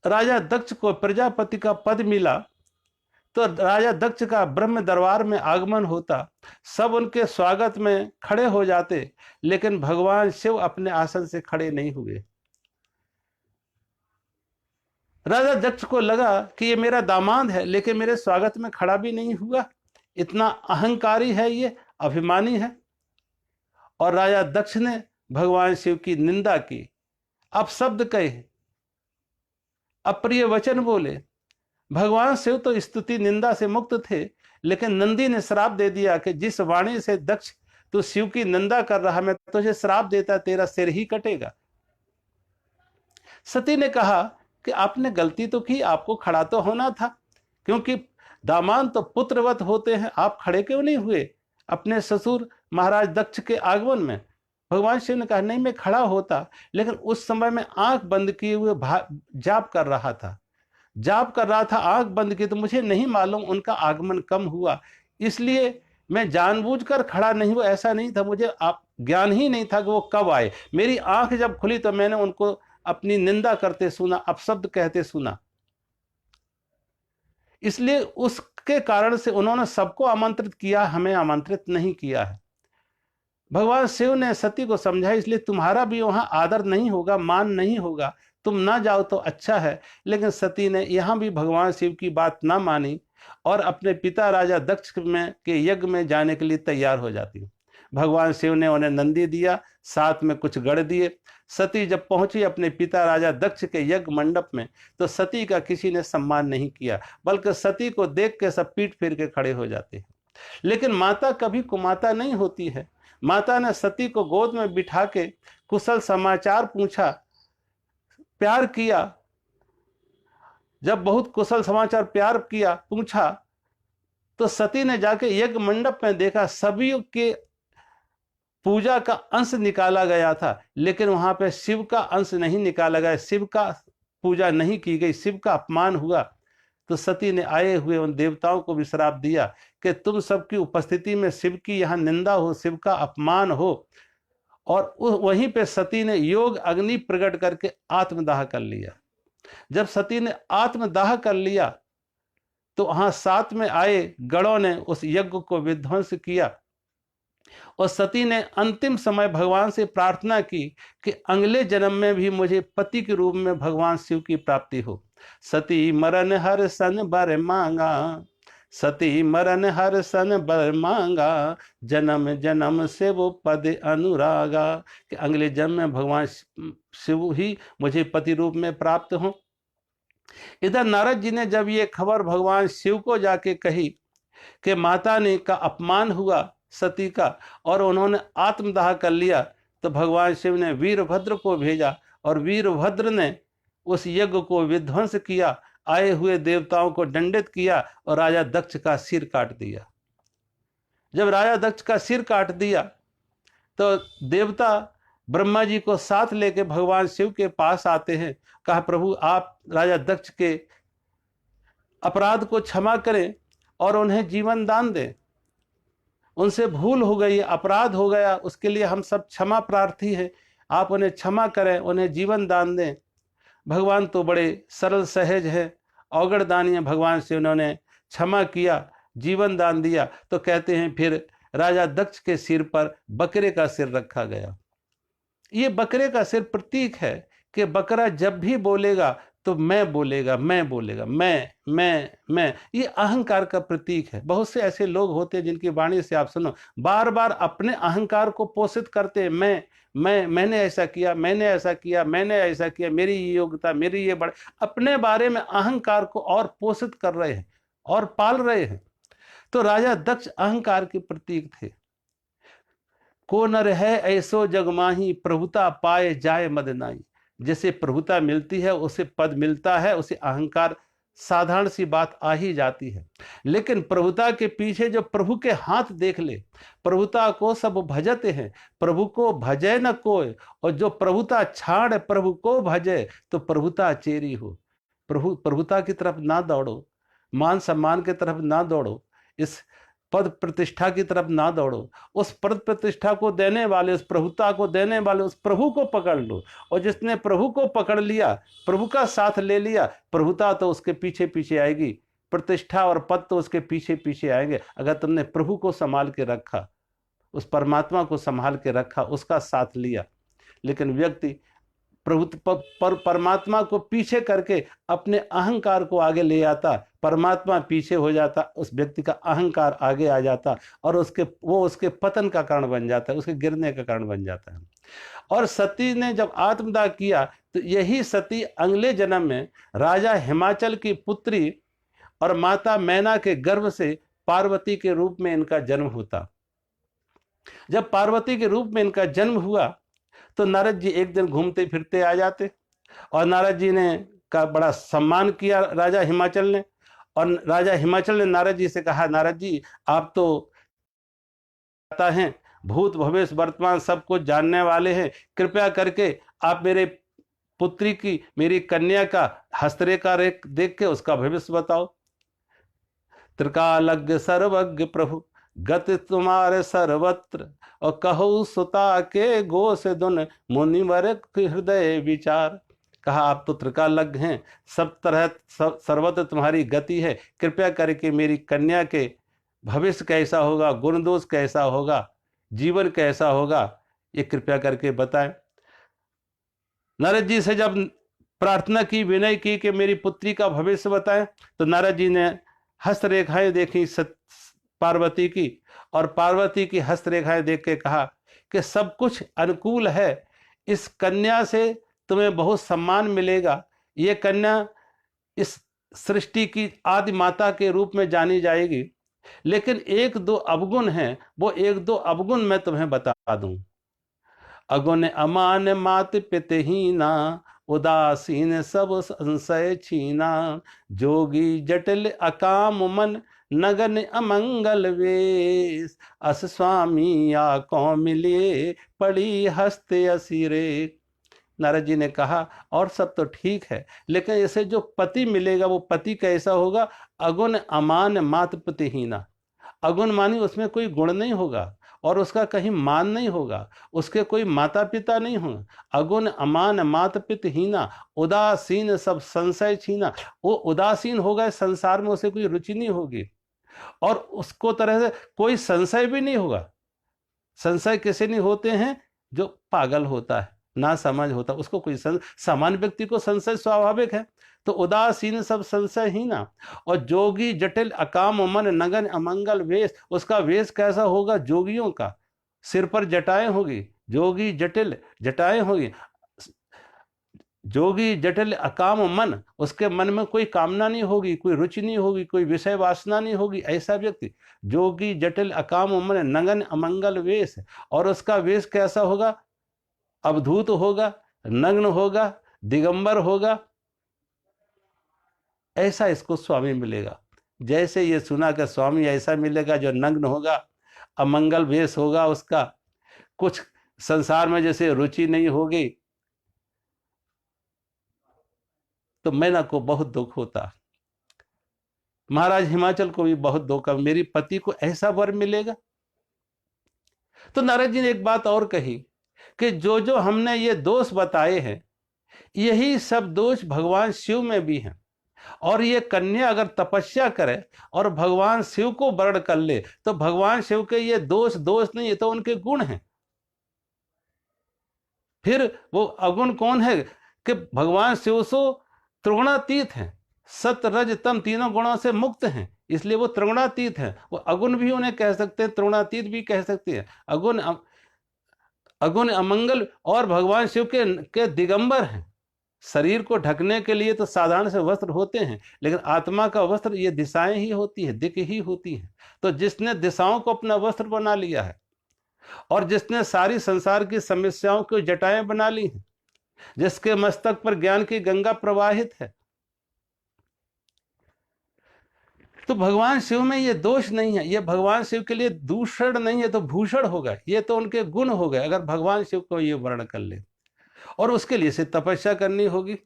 राजा दक्ष को प्रजापति का पद मिला तो राजा दक्ष का ब्रह्म दरबार में आगमन होता, सब उनके स्वागत में खड़े हो जाते, लेकिन भगवान शिव अपने आसन से खड़े नहीं हुए। राजा दक्ष को लगा कि ये मेरा दामाद है, लेकिन मेरे स्वागत में खड़ा भी नहीं हुआ, इतना अहंकारी है, ये अभिमानी है। और राजा दक्ष ने भगवान शिव की निंदा की, अपशब्द कहे, अप्रिय वचन बोले। भगवान शिव तो स्तुति निंदा से मुक्त थे, लेकिन नंदी ने श्राप दे दिया कि जिस वाणी से दक्ष तू शिव की निंदा कर रहा, मैं तुझे श्राप देता, तेरा सिर ही कटेगा। सती ने कहा कि आपने गलती तो की, आपको खड़ा तो होना था, क्योंकि दामाद तो पुत्रवत होते हैं, आप खड़े क्यों नहीं हुए अपने ससुर महाराज दक्ष के आगमन में। भगवान शिव ने कहा नहीं, मैं खड़ा होता, लेकिन उस समय मैं आंख बंद किए हुए जाप कर रहा था, आंख बंद की, तो मुझे नहीं मालूम उनका आगमन कम हुआ, इसलिए मैं जानबूझकर खड़ा नहीं हुआ। ऐसा नहीं था, मुझे आप ज्ञान ही नहीं था कि वो कब आए। मेरी आंख जब खुली तो मैंने उनको अपनी निंदा करते सुना, अपशब्द कहते सुना, इसलिए उसके कारण से उन्होंने सबको आमंत्रित किया, हमें आमंत्रित नहीं किया है। भगवान शिव ने सती को समझा, इसलिए तुम्हारा भी वहां आदर नहीं होगा, मान नहीं होगा, तुम ना जाओ तो अच्छा है। लेकिन सती ने यहां भी भगवान शिव की बात ना मानी और अपने पिता राजा दक्ष में के यज्ञ में जाने के लिए तैयार हो जाती। भगवान शिव ने उन्हें नंदी दिया, साथ में कुछ गढ़ दिए। सती जब पहुंची अपने पिता राजा दक्ष के यज्ञ मंडप में, तो सती का किसी ने सम्मान नहीं किया, बल्कि सती को देख के सब पीठ फेर के खड़े हो जाते हैं। लेकिन माता कभी कुमाता नहीं होती है। माता ने सती को गोद में बिठा के कुशल समाचार पूछा, प्यार किया। जब बहुत कुशल समाचार प्यार किया, पूछा, तो सती ने जाके यज्ञ मंडप में देखा, सभी के पूजा का अंश निकाला गया था, लेकिन वहां पे शिव का अंश नहीं निकाला गया, शिव का पूजा नहीं की गई, शिव का अपमान हुआ। तो सती ने आए हुए उन देवताओं को भी श्राप दिया कि तुम सबकी उपस्थिति में शिव की यहाँ निंदा हो, शिव का अपमान हो। और वहीं पे सती ने योग अग्नि प्रकट करके आत्मदाह कर लिया। जब सती ने आत्मदाह कर लिया तो वहां साथ में आए गणों ने उस यज्ञ को विध्वंस किया, और सती ने अंतिम समय भगवान से प्रार्थना की कि अगले जन्म में भी मुझे पति के रूप में भगवान शिव की प्राप्ति हो। सती मरण हर सन बर मांगा, सती मरण हर सन बर मांगा, जन्म जन्म से वो पद अनुरागा, कि अगले जन्म में भगवान शिव ही मुझे पति रूप में प्राप्त हो। इधर नारद जी ने जब ये खबर भगवान शिव को जाके कही कि माता ने का अपमान हुआ सती का और उन्होंने आत्मदाह कर लिया, तो भगवान शिव ने वीरभद्र को भेजा और वीरभद्र ने उस यज्ञ को विध्वंस किया, आए हुए देवताओं को दंडित किया और राजा दक्ष का सिर काट दिया। जब राजा दक्ष का सिर काट दिया तो देवता ब्रह्मा जी को साथ लेके भगवान शिव के पास आते हैं। कहा, प्रभु आप राजा दक्ष के अपराध को क्षमा करें और उन्हें जीवन दान दें। उनसे भूल हो गई, अपराध हो गया, उसके लिए हम सब क्षमा प्रार्थी हैं, आप उन्हें क्षमा करें, उन्हें जीवन दान दें। भगवान तो बड़े सरल सहज हैं, अवगढ़ दानी हैं। भगवान से उन्होंने क्षमा किया, जीवन दान दिया। तो कहते हैं फिर राजा दक्ष के सिर पर बकरे का सिर रखा गया। ये बकरे का सिर प्रतीक है कि बकरा जब भी बोलेगा तो मैं बोलेगा, मैं बोलेगा, मैं, ये अहंकार का प्रतीक है। बहुत से ऐसे लोग होते हैं जिनकी वाणी से आप सुनो, बार बार अपने अहंकार को पोषित करते हैं। मैंने ऐसा किया, मैंने ऐसा किया, मैंने ऐसा किया, मेरी ये योग्यता, मेरी ये बड़े, अपने बारे में अहंकार को और पोषित कर रहे हैं और पाल रहे हैं। तो राजा दक्ष अहंकार के प्रतीक थे। को नर है ऐसो जगमाही, प्रभुता पाए जाए मद नाई। जैसे प्रभुता मिलती है, उसे पद मिलता है, उसे अहंकार, साधारण सी बात आ ही जाती है। लेकिन प्रभुता के पीछे जो प्रभु के हाथ देख ले, प्रभुता को सब भजते हैं, प्रभु को भजे न कोई, और जो प्रभुता छाड़ प्रभु को भजे, तो प्रभुता चेरी हो। प्रभुता की तरफ ना दौड़ो, मान सम्मान की तरफ ना दौड़ो, इस पद प्रतिष्ठा की तरफ ना दौड़ो। उस पद प्रतिष्ठा को देने वाले, उस प्रभुता को देने वाले उस प्रभु को पकड़ लो। और जिसने प्रभु को पकड़ लिया, प्रभु का साथ ले लिया, प्रभुता तो उसके पीछे पीछे आएगी, प्रतिष्ठा और पद तो उसके पीछे पीछे आएंगे। अगर तुमने प्रभु को संभाल के रखा, उस परमात्मा को संभाल के रखा, उसका साथ लिया। लेकिन व्यक्ति परमात्मा को पीछे करके अपने अहंकार को आगे ले आता, परमात्मा पीछे हो जाता, उस व्यक्ति का अहंकार आगे आ जाता और वो उसके पतन का कारण बन जाता है, उसके गिरने का कारण बन जाता है। और सती ने जब आत्मदाह किया, तो यही सती अगले जन्म में राजा हिमाचल की पुत्री और माता मैना के गर्भ से पार्वती के रूप में इनका जन्म होता। जब पार्वती के रूप में इनका जन्म हुआ, तो नारद जी एक दिन घूमते फिरते आ जाते, और नारद जी ने का बड़ा सम्मान किया राजा हिमाचल ने। और राजा हिमाचल ने नारद जी से कहा, नारद जी आप तो पता हैं, भूत भविष्य वर्तमान सब कुछ जानने वाले हैं, कृपया करके आप मेरे पुत्री की, मेरी कन्या का हस्तरेखा देख के उसका भविष्य बताओ। त्रिकालज्ञ सर्वज्ञ प्रभु, गति तुम्हारे सर्वत्र, और कहो सुता के गो से दुन, मुनिवर हृदय विचार। कहा आप तो त्रिकालज्ञ हैं, सब तरह सर्वत्र तुम्हारी गति है, कृपया करके मेरी कन्या के भविष्य कैसा होगा, गुण दोष कैसा होगा, जीवन कैसा होगा, ये कृपया करके बताएं। नारद जी से जब प्रार्थना की, विनय की कि मेरी पुत्री का भविष्य बताएं, तो नारद जी ने हस्तरेखाएं देखी पार्वती की, और पार्वती की हस्तरेखाएं देख के कहा कि सब कुछ अनुकूल है, इस कन्या से तुम्हें बहुत सम्मान मिलेगा, ये कन्या इस सृष्टि की आदि माता के रूप में जानी जाएगी। लेकिन एक दो अवगुण हैं, वो एक दो अवगुण मैं तुम्हें बता दूं। अगुण अमान मात पितहीना, उदासीन सब संशय छीना, जोगी जटिल अकाम मन, नगन अमंगल वेश, अस स्वामी या कौ मिले, पड़ी हस्ते असिरे। नारद जी ने कहा और सब तो ठीक है, लेकिन इसे जो पति मिलेगा वो पति कैसा होगा? अगुण अमान मात पितहीना। अगुण मानी उसमें कोई गुण नहीं होगा और उसका कहीं मान नहीं होगा, उसके कोई माता पिता नहीं होंगे। अगुण अमान मात पितहीना, उदासीन सब संशय छीना। वो उदासीन होगा, संसार में उसे कोई रुचि नहीं होगी और उसको तरह से कोई संशय भी नहीं होगा। संशय किसे नहीं होते हैं? जो पागल होता है, ना समझ होता, उसको कोई सामान्य व्यक्ति को संशय स्वाभाविक है। तो उदासीन सब संशय ही ना। और जोगी जटिल अकाम मन, नगन अमंगल वेश। उसका वेश कैसा होगा? जोगियों का, सिर पर जटाएं होगी, जोगी जटिल जटाएं होगी। जोगी जटिल अकाम मन, उसके मन में कोई कामना नहीं होगी, कोई रुचि नहीं होगी, कोई विषय वासना नहीं होगी, ऐसा व्यक्ति। जोगी जटिल अकाम मन, नगन अमंगल वेश। और उसका वेश कैसा होगा? अवधूत होगा, नग्न होगा, दिगंबर होगा, ऐसा इसको स्वामी मिलेगा। जैसे ये सुना कि स्वामी ऐसा मिलेगा जो नग्न होगा, अमंगल वेश होगा, उसका कुछ संसार में जैसे रुचि नहीं होगी, तो मैना को बहुत दुख होता। महाराज हिमाचल को भी बहुत दुख, मेरी पति को ऐसा वर मिलेगा। तो नारद जी ने एक बात और कही कि जो जो हमने ये दोष बताए हैं, यही सब दोष भगवान शिव में भी हैं। और ये कन्या अगर तपस्या करे और भगवान शिव को वर्ण कर ले, तो भगवान शिव के ये दोष नहीं, ये तो उनके गुण हैं। फिर वो अवगुण कौन है कि भगवान शिव से त्रिगुणातीत हैं, सत रज तम तीनों गुणों से मुक्त हैं, इसलिए वो त्रिगुणातीत हैं। वो अगुण भी उन्हें कह सकते हैं, त्रिगुणातीत भी कह सकते हैं। अगुण अमंगल और भगवान शिव के दिगंबर हैं। शरीर को ढकने के लिए तो साधारण से वस्त्र होते हैं, लेकिन आत्मा का वस्त्र ये दिशाएं ही होती है, दिक ही होती है। तो जिसने दिशाओं को अपना वस्त्र बना लिया है और जिसने सारी संसार की समस्याओं को जटाएं बना ली हैं, जिसके मस्तक पर ज्ञान की गंगा प्रवाहित है, तो भगवान शिव में ये दोष नहीं है। ये भगवान शिव के लिए दूषण नहीं है, तो भूषण होगा। ये तो उनके गुण हो गए अगर भगवान शिव को ये वर्ण कर ले। और उसके लिए से तपस्या करनी होगी।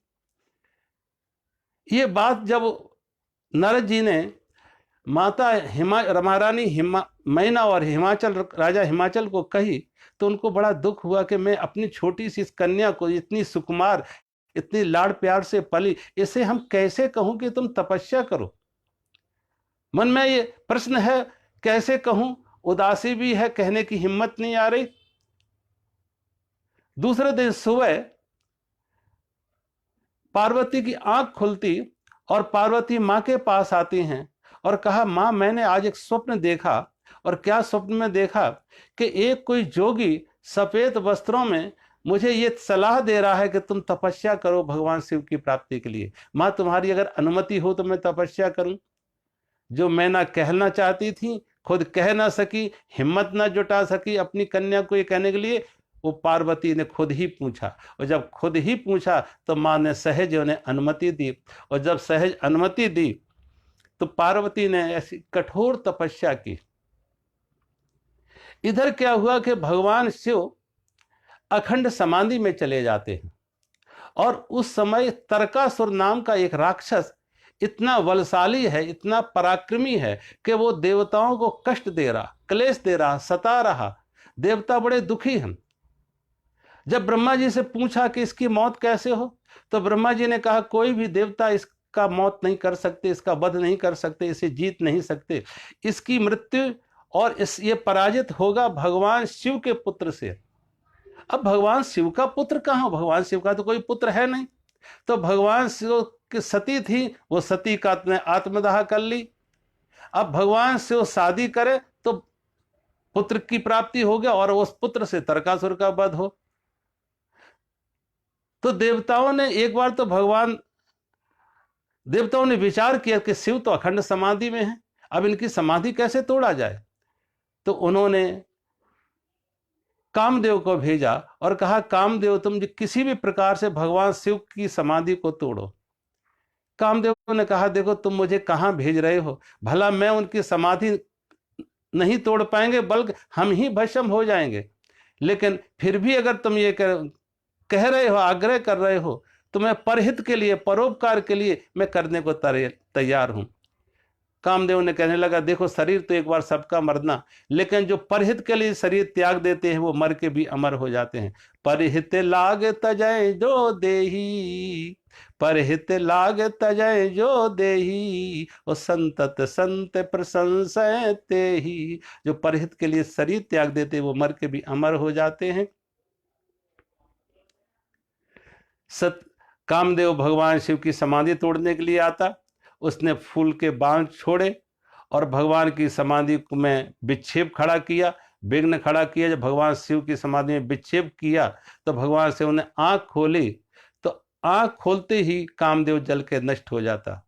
ये बात जब नारद जी ने माता महारानी मैना और हिमाचल राजा हिमाचल को कही, तो उनको बड़ा दुख हुआ कि मैं अपनी छोटी सी इस कन्या को, इतनी सुकुमार, इतनी लाड़ प्यार से पली, इसे हम कैसे कहूं कि तुम तपस्या करो। मन में ये प्रश्न है, कैसे कहूं, उदासी भी है, कहने की हिम्मत नहीं आ रही। दूसरे दिन सुबह पार्वती की आंख खुलती और पार्वती मां के पास आती हैं और कहा, मां मैंने आज एक स्वप्न देखा। और क्या स्वप्न में देखा कि एक कोई जोगी सफेद वस्त्रों में मुझे ये सलाह दे रहा है कि तुम तपस्या करो भगवान शिव की प्राप्ति के लिए। मां तुम्हारी अगर अनुमति हो तो मैं तपस्या करूं। जो मैं ना कहना चाहती थी, खुद कह ना सकी, हिम्मत ना जुटा सकी अपनी कन्या को ये कहने के लिए, वो पार्वती ने खुद ही पूछा। और जब खुद ही पूछा तो मां ने सहज उन्हें अनुमति दी। और जब सहज अनुमति दी तो पार्वती ने ऐसी कठोर तपस्या की। इधर क्या हुआ कि भगवान शिव अखंड समाधि में चले जाते हैं। और उस समय तरकासुर नाम का एक राक्षस इतना बलशाली है, इतना पराक्रमी है कि वो देवताओं को कष्ट दे रहा, क्लेश दे रहा, सता रहा। देवता बड़े दुखी हैं। जब ब्रह्मा जी से पूछा कि इसकी मौत कैसे हो, तो ब्रह्मा जी ने कहा, कोई भी देवता इसका मौत नहीं कर सकते, इसका वध नहीं कर सकते, इसे जीत नहीं सकते। इसकी मृत्यु और ये पराजित होगा भगवान शिव के पुत्र से। अब भगवान शिव का पुत्र कहाँ? भगवान शिव का तो कोई पुत्र है नहीं। तो भगवान शिव की सती थी, वो सती का आत्मदाह कर ली। अब भगवान शिव शादी करे तो पुत्र की प्राप्ति हो गया और उस पुत्र से तरकासुर का वध हो। तो देवताओं ने एक बार तो देवताओं ने विचार किया कि शिव तो अखंड समाधि में है, अब इनकी समाधि कैसे तोड़ा जाए। तो उन्होंने कामदेव को भेजा और कहा, कामदेव तुम किसी भी प्रकार से भगवान शिव की समाधि को तोड़ो। कामदेव ने कहा, देखो तुम मुझे कहां भेज रहे हो, भला मैं उनकी समाधि नहीं तोड़ पाएंगे, बल्कि हम ही भस्म हो जाएंगे। लेकिन फिर भी अगर तुम ये कह रहे हो, आग्रह कर रहे हो, तो मैं परहित के लिए, परोपकार के लिए मैं करने को तैयार हूं। कामदेव ने कहने लगा, देखो शरीर तो एक बार सबका मरना, लेकिन जो परहित के लिए शरीर त्याग देते हैं वो मर के भी अमर हो जाते हैं। परहित लाग तजय जो देही, परहित लाग तजय जो देही, वो संतत संत प्रशंसय तेहि। जो परहित के लिए शरीर त्याग देते हैं वो मर के भी अमर हो जाते हैं। कामदेव भगवान शिव की समाधि तोड़ने के लिए आता। उसने फूल के बाण छोड़े और भगवान की समाधि में विक्षेप खड़ा किया, विघ्न खड़ा किया। जब भगवान शिव की समाधि में विक्षेप किया तो भगवान शिव ने आंख खोली, तो आंख खोलते ही कामदेव जल के नष्ट हो जाता।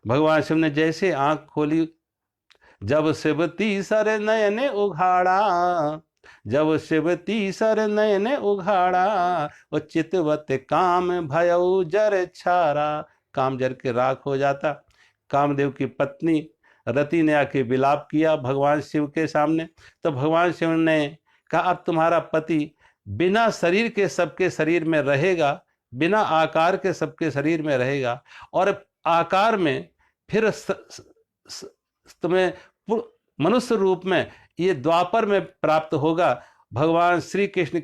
भगवान शिव ने जैसे आंख खोली, जब शिव तीसर नयने उघाड़ा, जब शिव तीसर नयने उघाड़ा, वो चितवत काम भयउ जर छारा। काम जर के राख हो जाता। कामदेव की पत्नी रति ने आके विलाप किया भगवान शिव के सामने। तो भगवान शिव ने कहा, अब तुम्हारा पति बिना शरीर के सबके शरीर में रहेगा, बिना आकार के सबके शरीर में रहेगा, और आकार में फिर तुम्हें मनुष्य रूप में ये द्वापर में प्राप्त होगा। भगवान श्री कृष्ण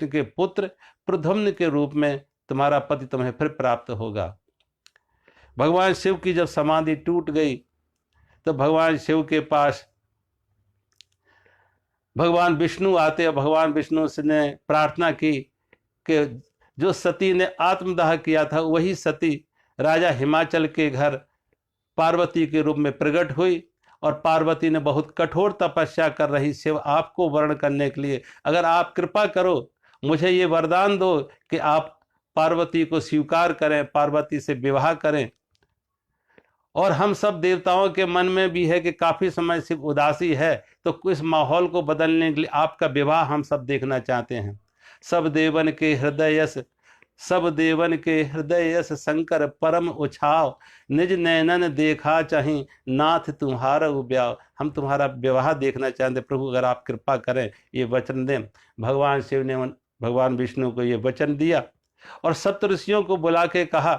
के पुत्र प्रद्युम्न के रूप में तुम्हारा पति तुम्हें फिर प्राप्त होगा। भगवान शिव की जब समाधि टूट गई तो भगवान शिव के पास भगवान विष्णु आते और भगवान विष्णु ने प्रार्थना की कि जो सती ने आत्मदाह किया था वही सती राजा हिमाचल के घर पार्वती के रूप में प्रकट हुई, और पार्वती ने बहुत कठोर तपस्या कर रही शिव आपको वर्ण करने के लिए, अगर आप कृपा करो मुझे ये वरदान दो कि आप पार्वती को स्वीकार करें, पार्वती से विवाह करें। और हम सब देवताओं के मन में भी है कि काफी समय से उदासी है, तो इस माहौल को बदलने के लिए आपका विवाह हम सब देखना चाहते हैं। सब देवन के हृदय यस शंकर परम उछाव, निज नैनन देखा चाही नाथ तुम्हारा ब्याह। हम तुम्हारा विवाह देखना चाहते प्रभु, अगर आप कृपा करें ये वचन दें। भगवान शिव ने भगवान विष्णु को ये वचन दिया और सप्तऋषियों को बुला के कहा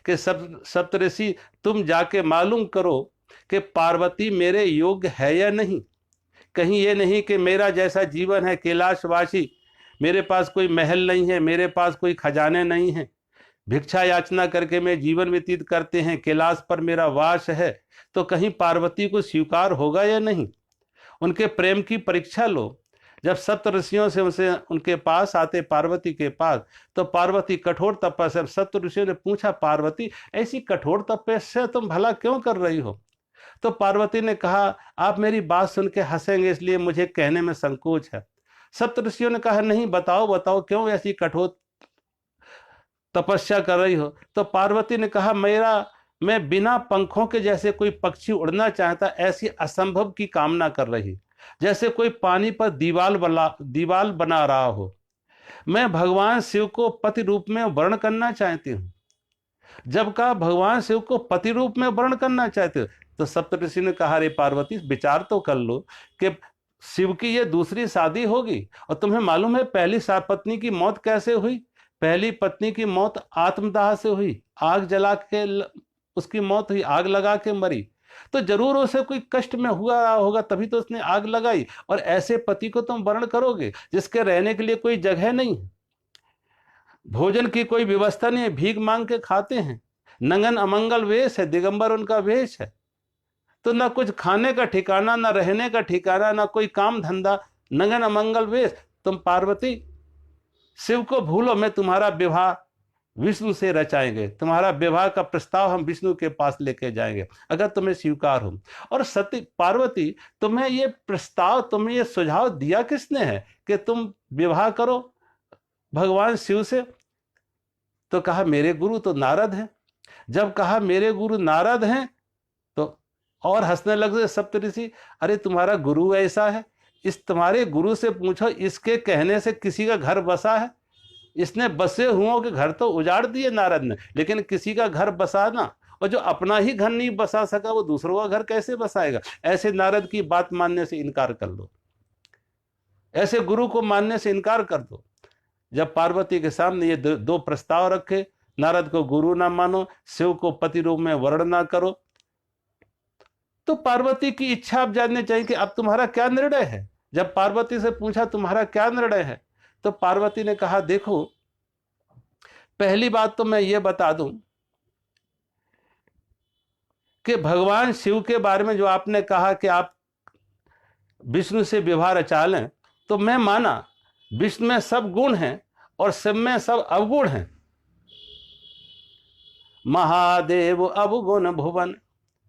कि सप्तऋषि तुम जाके मालूम करो कि पार्वती मेरे योग्य है या नहीं। कहीं ये नहीं कि मेरा जैसा जीवन है कैलाशवासी, मेरे पास कोई महल नहीं है, मेरे पास कोई खजाने नहीं है, भिक्षा याचना करके मैं जीवन व्यतीत करते हैं, कैलाश पर मेरा वास है, तो कहीं पार्वती को स्वीकार होगा या नहीं। उनके प्रेम की परीक्षा लो। जब सप्तऋषियों से उनके पास आते पार्वती के पास, तो पार्वती कठोर तपस्या, सप्तऋषियों ने पूछा पार्वती ऐसी कठोर तपस्या तुम भला क्यों कर रही हो। तो पार्वती ने कहा आप मेरी बात सुन के हंसेंगे इसलिए मुझे कहने में संकोच है। सप्तऋषियों ने कहा नहीं बताओ बताओ क्यों ऐसी कठोर तपस्या कर रही हो। तो पार्वती ने कहा मैं बिना पंखों के जैसे कोई पक्षी उड़ना चाहता ऐसी असंभव की कामना कर रही, जैसे कोई पानी पर दीवाल बना रहा हो। मैं भगवान शिव को पति रूप में वर्ण करना चाहती हूँ। जब कहा भगवान शिव को पति रूप में वर्ण करना चाहते हो, तो सप्तऋषि ने कहा रे पार्वती विचार तो कर लो कि शिव की ये दूसरी शादी होगी, और तुम्हें मालूम है पहली पत्नी की मौत कैसे हुई। पहली पत्नी की मौत आत्मदाह से हुई, आग जला के उसकी मौत हुई, आग लगा के मरी। तो जरूर उसे कोई कष्ट में हुआ होगा तभी तो उसने आग लगाई। और ऐसे पति को तुम वर्ण करोगे जिसके रहने के लिए कोई जगह नहीं है, भोजन की कोई व्यवस्था नहीं है, भीख मांग के खाते हैं, नंगन अमंगल वेश है, दिगंबर उनका वेश है। तो ना कुछ खाने का ठिकाना, ना रहने का ठिकाना, ना कोई काम धंधा, नंगन अमंगल वेश। तुम पार्वती शिव को भूलो, मैं तुम्हारा विवाह विष्णु से रचाएंगे, तुम्हारा विवाह का प्रस्ताव हम विष्णु के पास लेके जाएंगे अगर तुम्हें स्वीकार हो। और सती पार्वती तुम्हें ये प्रस्ताव, तुम्हें ये सुझाव दिया किसने है कि तुम विवाह करो भगवान शिव से। तो कहा मेरे गुरु तो नारद हैं। जब कहा मेरे गुरु नारद हैं तो और हंसने लगे सप्तऋषि, अरे तुम्हारा गुरु ऐसा है, इस तुम्हारे गुरु से पूछो इसके कहने से किसी का घर बसा है। इसने बसे हुओं के घर तो उजाड़ दिए नारद ने, लेकिन किसी का घर बसाना, और जो अपना ही घर नहीं बसा सका वो दूसरों का घर कैसे बसाएगा। ऐसे नारद की बात मानने से इनकार कर लो, ऐसे गुरु को मानने से इनकार कर दो। जब पार्वती के सामने ये दो प्रस्ताव रखे, नारद को गुरु ना मानो, शिव को पति रूप में वर्ण ना करो, तो पार्वती की इच्छा आप जाननी चाहिए कि अब तुम्हारा क्या निर्णय है। जब पार्वती से पूछा तुम्हारा क्या निर्णय है, तो पार्वती ने कहा देखो पहली बात तो मैं ये बता दूं कि भगवान शिव के बारे में जो आपने कहा कि आप विष्णु से विवाह रचा लें, तो मैं माना विष्णु में सब गुण हैं और शिव में सब अवगुण हैं। महादेव अवगुण भुवन,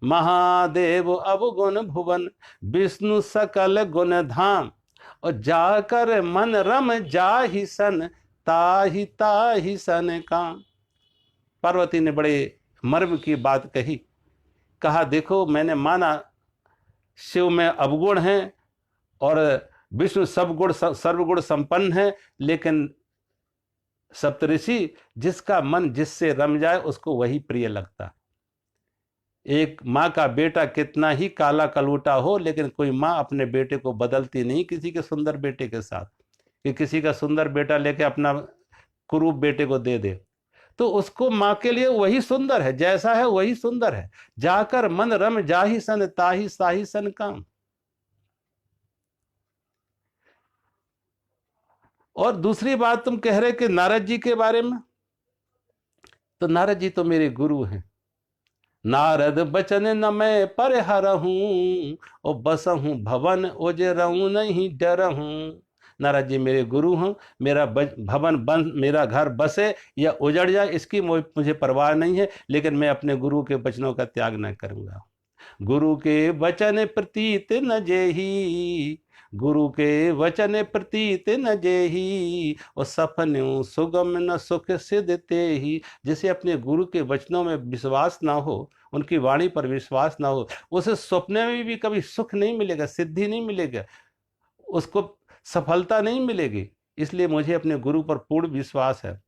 महादेव अवगुण भुवन, विष्णु सकल गुण धाम, और जाकर मन रम जाहि सन ताहि सन काम। पार्वती ने बड़े मर्म की बात कही। कहा देखो मैंने माना शिव में अवगुण हैं और विष्णु सर्वगुण संपन्न है, लेकिन सप्तऋषि जिसका मन जिससे रम जाए उसको वही प्रिय लगता। एक माँ का बेटा कितना ही काला कलूटा हो, लेकिन कोई माँ अपने बेटे को बदलती नहीं किसी के सुंदर बेटे के साथ, कि किसी का सुंदर बेटा लेके अपना कुरूप बेटे को दे दे, तो उसको माँ के लिए वही सुंदर है, जैसा है वही सुंदर है। जाकर मन रम जाहि सन ताहि साहि सन काम। और दूसरी बात तुम कह रहे कि नारद जी के बारे में, तो नारद जी तो मेरे गुरु हैं। नारद बचन न मैं पर हरहूं, ओ बसहूं भवन ओजरऊं नहीं डरहूं। नारद जी मेरे गुरु हों, मेरा भवन बन, मेरा घर बसे या उजड़ जाए, इसकी मुझे परवाह नहीं है, लेकिन मैं अपने गुरु के वचनों का त्याग न करूँगा। गुरु के वचन प्रतीत न जेही, गुरु के वचन प्रतीत न जेही, और सपन्यों सुगम न सुख सिद्ध तेहि। जिसे अपने गुरु के वचनों में विश्वास ना हो, उनकी वाणी पर विश्वास ना हो, उसे सपने में भी कभी सुख नहीं मिलेगा, सिद्धि नहीं मिलेगा, उसको सफलता नहीं मिलेगी। इसलिए मुझे अपने गुरु पर पूर्ण विश्वास है।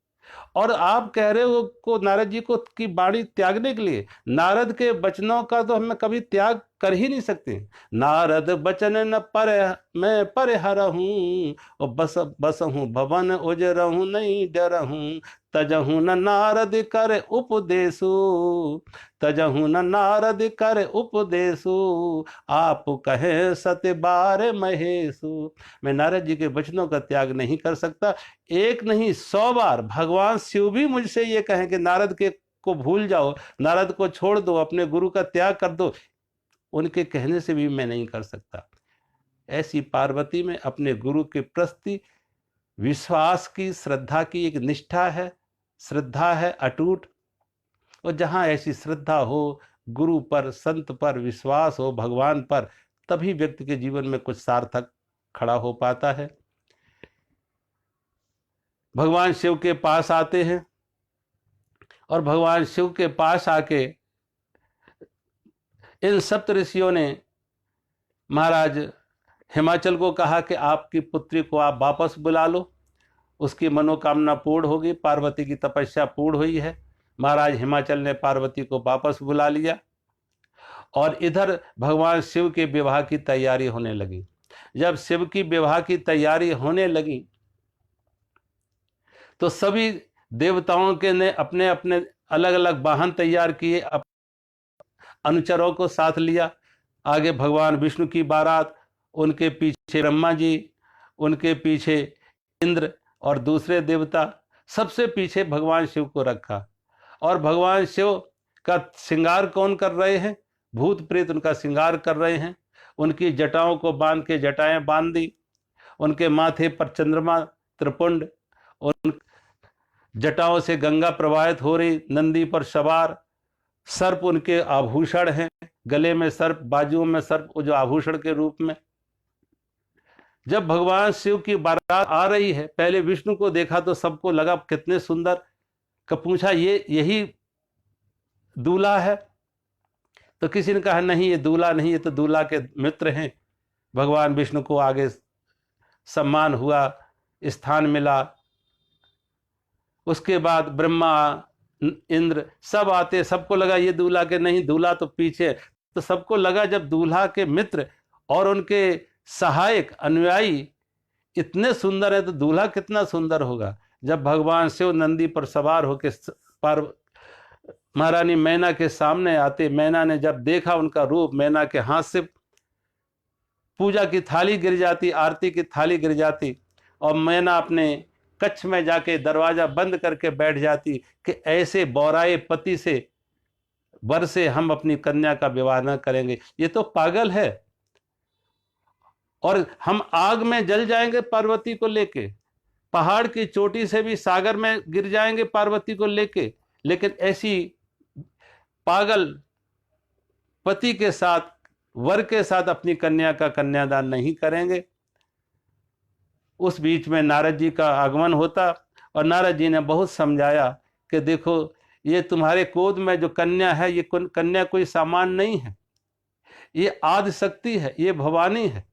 और आप कह रहे हो को नारद जी को की वाणी त्यागने के लिए, नारद के वचनों का तो हम कभी त्याग कर ही नहीं सकते। नारद वचन न पर मैं पर हरहूं, और बस हूँ भवन उजरहूं नहीं डरहूं। तजहूं न नारद कर उपदेशु, तजहूं न नारद कर उपदेशु, आप कहे सत्य बार महेशु। मैं नारद जी के वचनों का त्याग नहीं कर सकता। एक नहीं 100 बार भगवान शिव भी मुझसे ये कहें कि नारद के को भूल जाओ, नारद को छोड़ दो, अपने गुरु का त्याग कर दो, उनके कहने से भी मैं नहीं कर सकता। ऐसी पार्वती में अपने गुरु के प्रति विश्वास की, श्रद्धा की एक निष्ठा है, श्रद्धा है अटूट। और जहाँ ऐसी श्रद्धा हो, गुरु पर, संत पर विश्वास हो, भगवान पर, तभी व्यक्ति के जीवन में कुछ सार्थक खड़ा हो पाता है। भगवान शिव के पास आते हैं और भगवान शिव के पास आके इन सप्त ऋषियों ने महाराज हिमाचल को कहा कि आपकी पुत्री को आप वापस बुला लो, उसकी मनोकामना पूर्ण होगी, पार्वती की तपस्या पूर्ण हुई है। महाराज हिमाचल ने पार्वती को वापस बुला लिया और इधर भगवान शिव के विवाह की तैयारी होने लगी। जब शिव की विवाह की तैयारी होने लगी तो सभी देवताओं के ने अपने अपने अलग अलग वाहन तैयार किए, अनुचरों को साथ लिया। आगे भगवान विष्णु की बारात, उनके पीछे ब्रह्मा जी, उनके पीछे इंद्र और दूसरे देवता, सबसे पीछे भगवान शिव को रखा। और भगवान शिव का श्रृंगार कौन कर रहे हैं? भूत प्रेत उनका श्रृंगार कर रहे हैं। उनकी जटाओं को बांध के जटाएं बांध दी, उनके माथे पर चंद्रमा त्रिपुंड, उन जटाओं से गंगा प्रवाहित हो रही, नंदी पर सवार, सर्प उनके आभूषण हैं, गले में सर्प, बाजुओं में सर्प, जो आभूषण के रूप में। जब भगवान शिव की बारात आ रही है, पहले विष्णु को देखा तो सबको लगा कितने सुंदर, कब पूछा ये यही दूल्हा है? तो किसी ने कहा नहीं, ये दूल्हा नहीं, ये तो दूल्हा के मित्र हैं। भगवान विष्णु को आगे सम्मान हुआ, स्थान मिला। उसके बाद ब्रह्मा, इंद्र सब आते, सबको लगा ये दूल्हा के नहीं, दूल्हा तो पीछे। तो सबको लगा जब दूल्हा के मित्र और उनके सहायक अनुयायी इतने सुंदर है तो दूल्हा कितना सुंदर होगा। जब भगवान शिव नंदी पर सवार होकर महारानी मैना के सामने आते, मैना ने जब देखा उनका रूप, मैना के हाथ से पूजा की थाली गिर जाती, आरती की थाली गिर जाती, और मैना अपने कक्ष में जाके दरवाजा बंद करके बैठ जाती कि ऐसे बौराए पति से, वर से हम अपनी कन्या का विवाह न करेंगे, ये तो पागल है, और हम आग में जल जाएंगे पार्वती को लेके, पहाड़ की चोटी से भी सागर में गिर जाएंगे पार्वती को लेके, लेकिन ऐसी पागल पति के साथ, वर के साथ अपनी कन्या का कन्यादान नहीं करेंगे। उस बीच में नारद जी का आगमन होता और नारद जी ने बहुत समझाया कि देखो ये तुम्हारे गोद में जो कन्या है, ये कन्या कोई सामान नहीं है, ये आदि शक्ति है, ये भवानी है,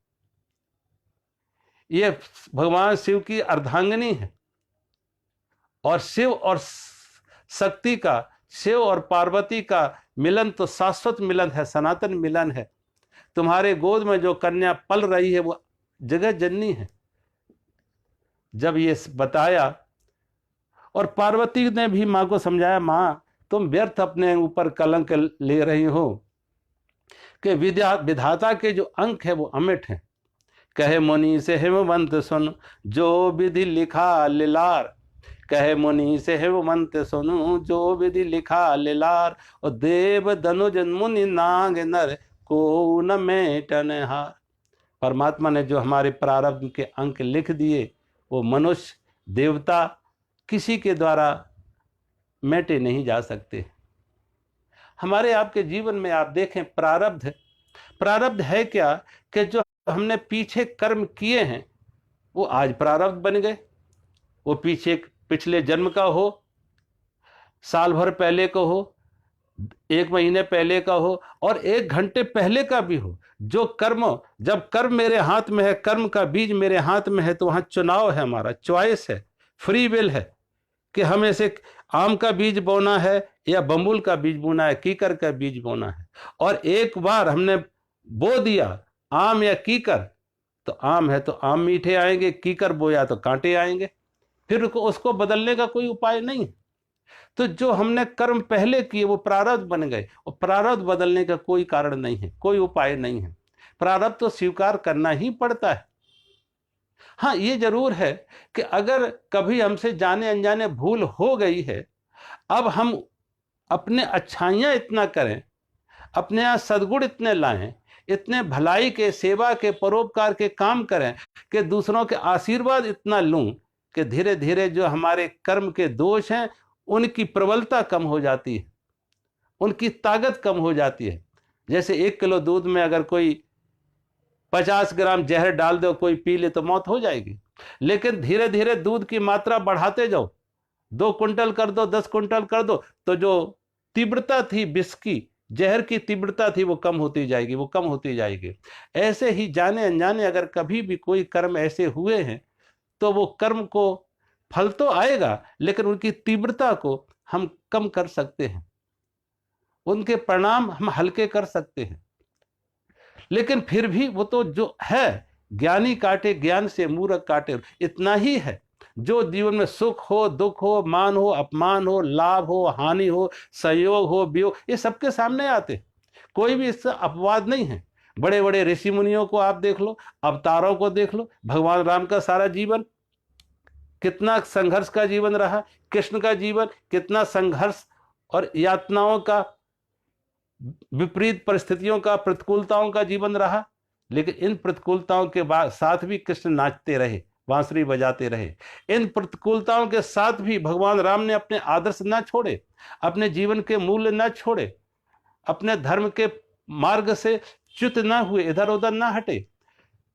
ये भगवान शिव की अर्धांगिनी है। और शिव और शक्ति का, शिव और पार्वती का मिलन तो शाश्वत मिलन है, सनातन मिलन है। तुम्हारे गोद में जो कन्या पल रही है वो जगत जननी है। जब ये बताया और पार्वती ने भी माँ को समझाया, माँ तुम व्यर्थ अपने ऊपर कलंक ले रही हो कि विधाता के जो अंक है वो अमिट हैं। कहे मुनि से हेमवंत सुन, जो विधि लिखा लिलार, कहे मुनि से हेमवंत सुनु, जो विधि लिखा लिलार, और देव धनुज मुनि नाग नर को न मेटन हार। परमात्मा ने जो हमारे प्रारब्ध के अंक लिख दिए वो मनुष्य, देवता किसी के द्वारा मेटे नहीं जा सकते। हमारे आपके जीवन में आप देखें, प्रारब्ध है क्या कि जो हमने पीछे कर्म किए हैं वो आज प्रारब्ध बन गए। वो पिछले जन्म का हो, साल भर पहले का हो, 1 महीने पहले का हो और 1 घंटे पहले का भी हो। जो कर्म, जब कर्म मेरे हाथ में है, कर्म का बीज मेरे हाथ में है, तो वहां चुनाव है, हमारा चॉइस है, फ्री विल है कि हमें से आम का बीज बोना है या बम्बुल का बीज बोना है, कीकर का बीज बोना है। और एक बार हमने बो दिया आम या कीकर, तो आम है तो आम मीठे आएंगे, कीकर बोया तो कांटे आएंगे, फिर उसको बदलने का कोई उपाय नहीं। तो जो हमने कर्म पहले किए वो प्रारब्ध बन गए, और प्रारब्ध बदलने का कोई कारण नहीं है, कोई उपाय नहीं है। प्रारब्ध तो स्वीकार करना ही पड़ता है। हाँ, ये जरूर है कि अगर कभी हमसे जाने अनजाने भूल हो गई है, अब हम अपने अच्छाइयाँ इतना करें, अपने यहाँ सद्गुण इतने लाएं, इतने भलाई के, सेवा के, परोपकार के काम करें कि दूसरों के आशीर्वाद इतना लूं कि धीरे धीरे जो हमारे कर्म के दोष हैं उनकी प्रबलता कम हो जाती है, उनकी ताकत कम हो जाती है। जैसे 1 किलो दूध में अगर कोई 50 ग्राम जहर डाल दो, कोई पी ले तो मौत हो जाएगी। लेकिन धीरे धीरे दूध की मात्रा बढ़ाते जाओ, 2 क्विंटल कर दो, 10 क्विंटल कर दो, तो जो तीव्रता थी विष की, जहर की तीव्रता थी, वो कम होती जाएगी, वो कम होती जाएगी। ऐसे ही जाने अनजाने अगर कभी भी कोई कर्म ऐसे हुए हैं तो वो कर्म को फल तो आएगा, लेकिन उनकी तीव्रता को हम कम कर सकते हैं, उनके परिणाम हम हल्के कर सकते हैं। लेकिन फिर भी वो तो जो है, ज्ञानी काटे ज्ञान से मूर्ख काटे, इतना ही है। जो जीवन में सुख हो, दुख हो, मान हो, अपमान हो, लाभ हो, हानि हो, संयोग हो, वियोग, ये सबके सामने आते, कोई भी इससे अपवाद नहीं है। बड़े बड़े ऋषि मुनियों को आप देख लो, अवतारों को देख लो, भगवान राम का सारा जीवन कितना संघर्ष का जीवन रहा, कृष्ण का जीवन कितना संघर्ष और यातनाओं का, विपरीत परिस्थितियों का, प्रतिकूलताओं का जीवन रहा। लेकिन इन प्रतिकूलताओं के बाद साथ भी कृष्ण नाचते रहे, बांसुरी बजाते रहे। इन प्रतिकूलताओं के साथ भी भगवान राम ने अपने आदर्श ना छोड़े, अपने जीवन के मूल्य ना छोड़े, अपने धर्म के मार्ग से च्युत ना हुए, इधर उधर ना हटे।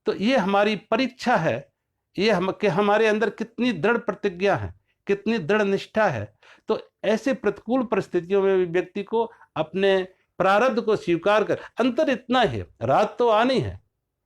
तो ये हमारी परीक्षा है, ये कि हमारे अंदर कितनी दृढ़ प्रतिज्ञा है, कितनी दृढ़ निष्ठा है। तो ऐसे प्रतिकूल परिस्थितियों में भी व्यक्ति को अपने प्रारब्ध को स्वीकार कर, अंतर इतना है, रात तो आनी है,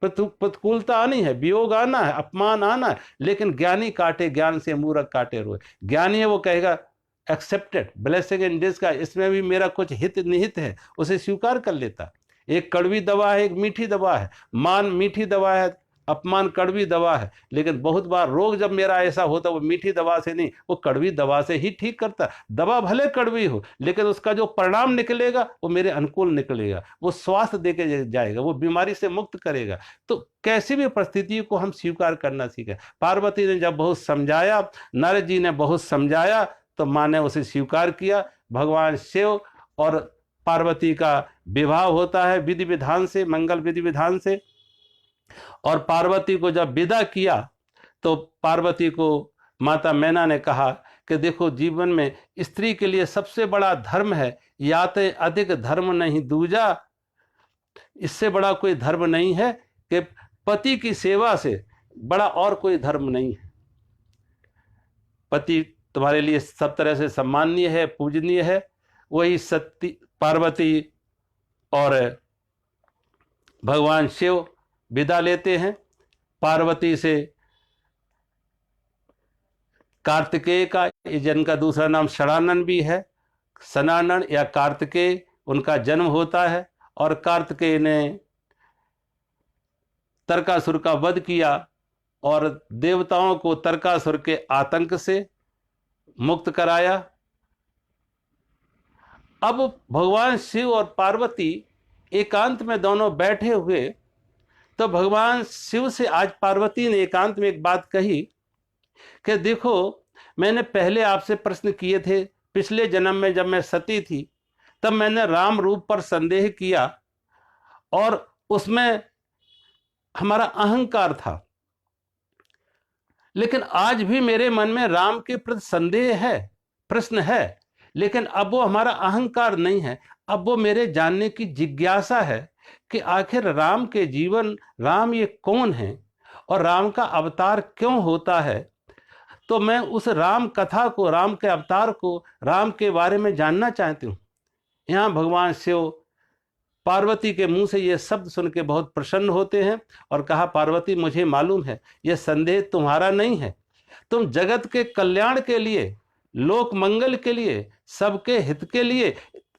प्रतिकूलता आनी है, वियोग आना है, अपमान आना है, लेकिन ज्ञानी काटे ज्ञान से मूर्ख काटे रोए। ज्ञानी है वो कहेगा एक्सेप्टेड, ब्लेसिंग इन डिस्गाइज, इसमें भी मेरा कुछ हित निहित है, उसे स्वीकार कर लेता। एक कड़वी दवा है, एक मीठी दवा है। मान मीठी दवा है, अपमान कड़वी दवा है। लेकिन बहुत बार रोग जब मेरा ऐसा होता वो मीठी दवा से नहीं, वो कड़वी दवा से ही ठीक करता। दवा भले कड़वी हो, लेकिन उसका जो परिणाम निकलेगा वो मेरे अनुकूल निकलेगा, वो स्वास्थ्य देके जाएगा, वो बीमारी से मुक्त करेगा। तो कैसी भी परिस्थिति को हम स्वीकार करना सीखे। पार्वती ने जब बहुत समझाया, नारद जी ने बहुत समझाया, तो माँ ने उसे स्वीकार किया। भगवान शिव और पार्वती का विवाह होता है विधि विधान से, मंगल विधि विधान से। और पार्वती को जब विदा किया तो पार्वती को माता मैना ने कहा कि देखो, जीवन में स्त्री के लिए सबसे बड़ा धर्म है, याते अधिक धर्म नहीं दूजा, इससे बड़ा कोई धर्म नहीं है कि पति की सेवा से बड़ा और कोई धर्म नहीं है। पति तुम्हारे लिए सब तरह से सम्माननीय है, पूजनीय है। वही सती पार्वती और भगवान शिव विदा लेते हैं। पार्वती से कार्तिकेय का, जिनका दूसरा नाम षडानन भी है, सनानन या कार्तिकेय, उनका जन्म होता है। और कार्तिकेय ने तरकासुर का वध किया और देवताओं को तरकासुर के आतंक से मुक्त कराया। अब भगवान शिव और पार्वती एकांत में दोनों बैठे हुए, तो भगवान शिव से आज पार्वती ने एकांत में एक बात कही कि देखो, मैंने पहले आपसे प्रश्न किए थे, पिछले जन्म में जब मैं सती थी तब मैंने राम रूप पर संदेह किया और उसमें हमारा अहंकार था। लेकिन आज भी मेरे मन में राम के प्रति संदेह है, प्रश्न है, लेकिन अब वो हमारा अहंकार नहीं है। अब वो मेरे जानने की जिज्ञासा है कि आखिर राम के जीवन, राम ये कौन है और राम का अवतार क्यों होता है। तो मैं उस राम कथा को, राम के अवतार को, राम के बारे में जानना चाहती हूँ। यहाँ भगवान शिव पार्वती के मुंह से ये शब्द सुन के बहुत प्रसन्न होते हैं और कहा, पार्वती मुझे मालूम है यह संदेह तुम्हारा नहीं है, तुम जगत के कल्याण के लिए, लोक मंगल के लिए, सबके हित के लिए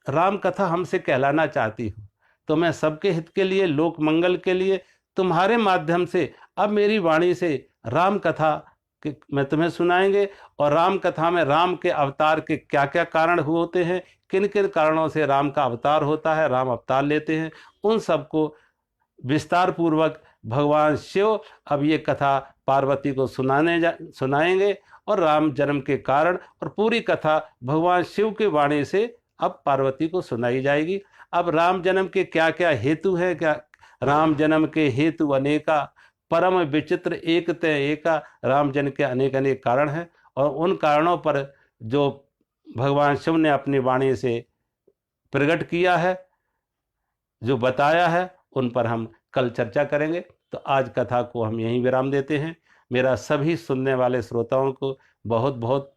राम कथा हमसे कहलाना चाहती हो। तो मैं सबके हित के लिए, लोक मंगल के लिए तुम्हारे माध्यम से अब मेरी वाणी से राम कथा मैं तुम्हें सुनाएंगे। और राम कथा में राम के अवतार के क्या क्या कारण होते हैं, किन किन कारणों से राम का अवतार होता है, राम अवतार लेते हैं, उन सबको विस्तार पूर्वक भगवान शिव अब ये कथा पार्वती को सुनाएंगे और राम जन्म के कारण और पूरी कथा भगवान शिव की वाणी से अब पार्वती को सुनाई जाएगी। अब राम जन्म के क्या क्या हेतु है, क्या राम जन्म के हेतु अनेका, परम विचित्र एक तय एका, राम जन्म के अनेक अनेक कारण हैं और उन कारणों पर जो भगवान शिव ने अपनी वाणी से प्रकट किया है, जो बताया है, उन पर हम कल चर्चा करेंगे। तो आज कथा को हम यहीं विराम देते हैं। मेरा सभी सुनने वाले श्रोताओं को बहुत बहुत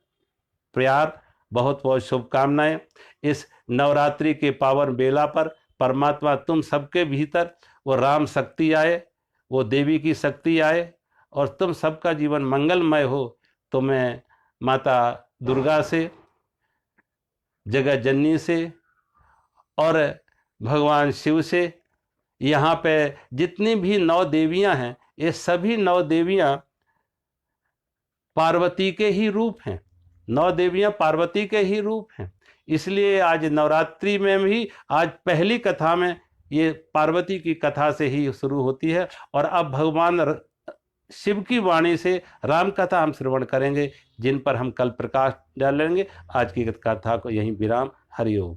प्यार, बहुत बहुत शुभकामनाएं। इस नवरात्रि के पावन बेला पर परमात्मा तुम सबके भीतर वो राम शक्ति आए, वो देवी की शक्ति आए और तुम सबका जीवन मंगलमय हो। तो मैं माता दुर्गा से, जगत जननी से और भगवान शिव से, यहाँ पे जितनी भी 9 देवियाँ हैं, ये सभी 9 देवियाँ पार्वती के ही रूप हैं। 9 देवियाँ पार्वती के ही रूप हैं। इसलिए आज नवरात्रि में भी आज पहली कथा में ये पार्वती की कथा से ही शुरू होती है और अब भगवान शिव की वाणी से राम कथा हम श्रवण करेंगे, जिन पर हम कल प्रकाश डालेंगे। आज की कथा को यहीं विराम। हरि ओम।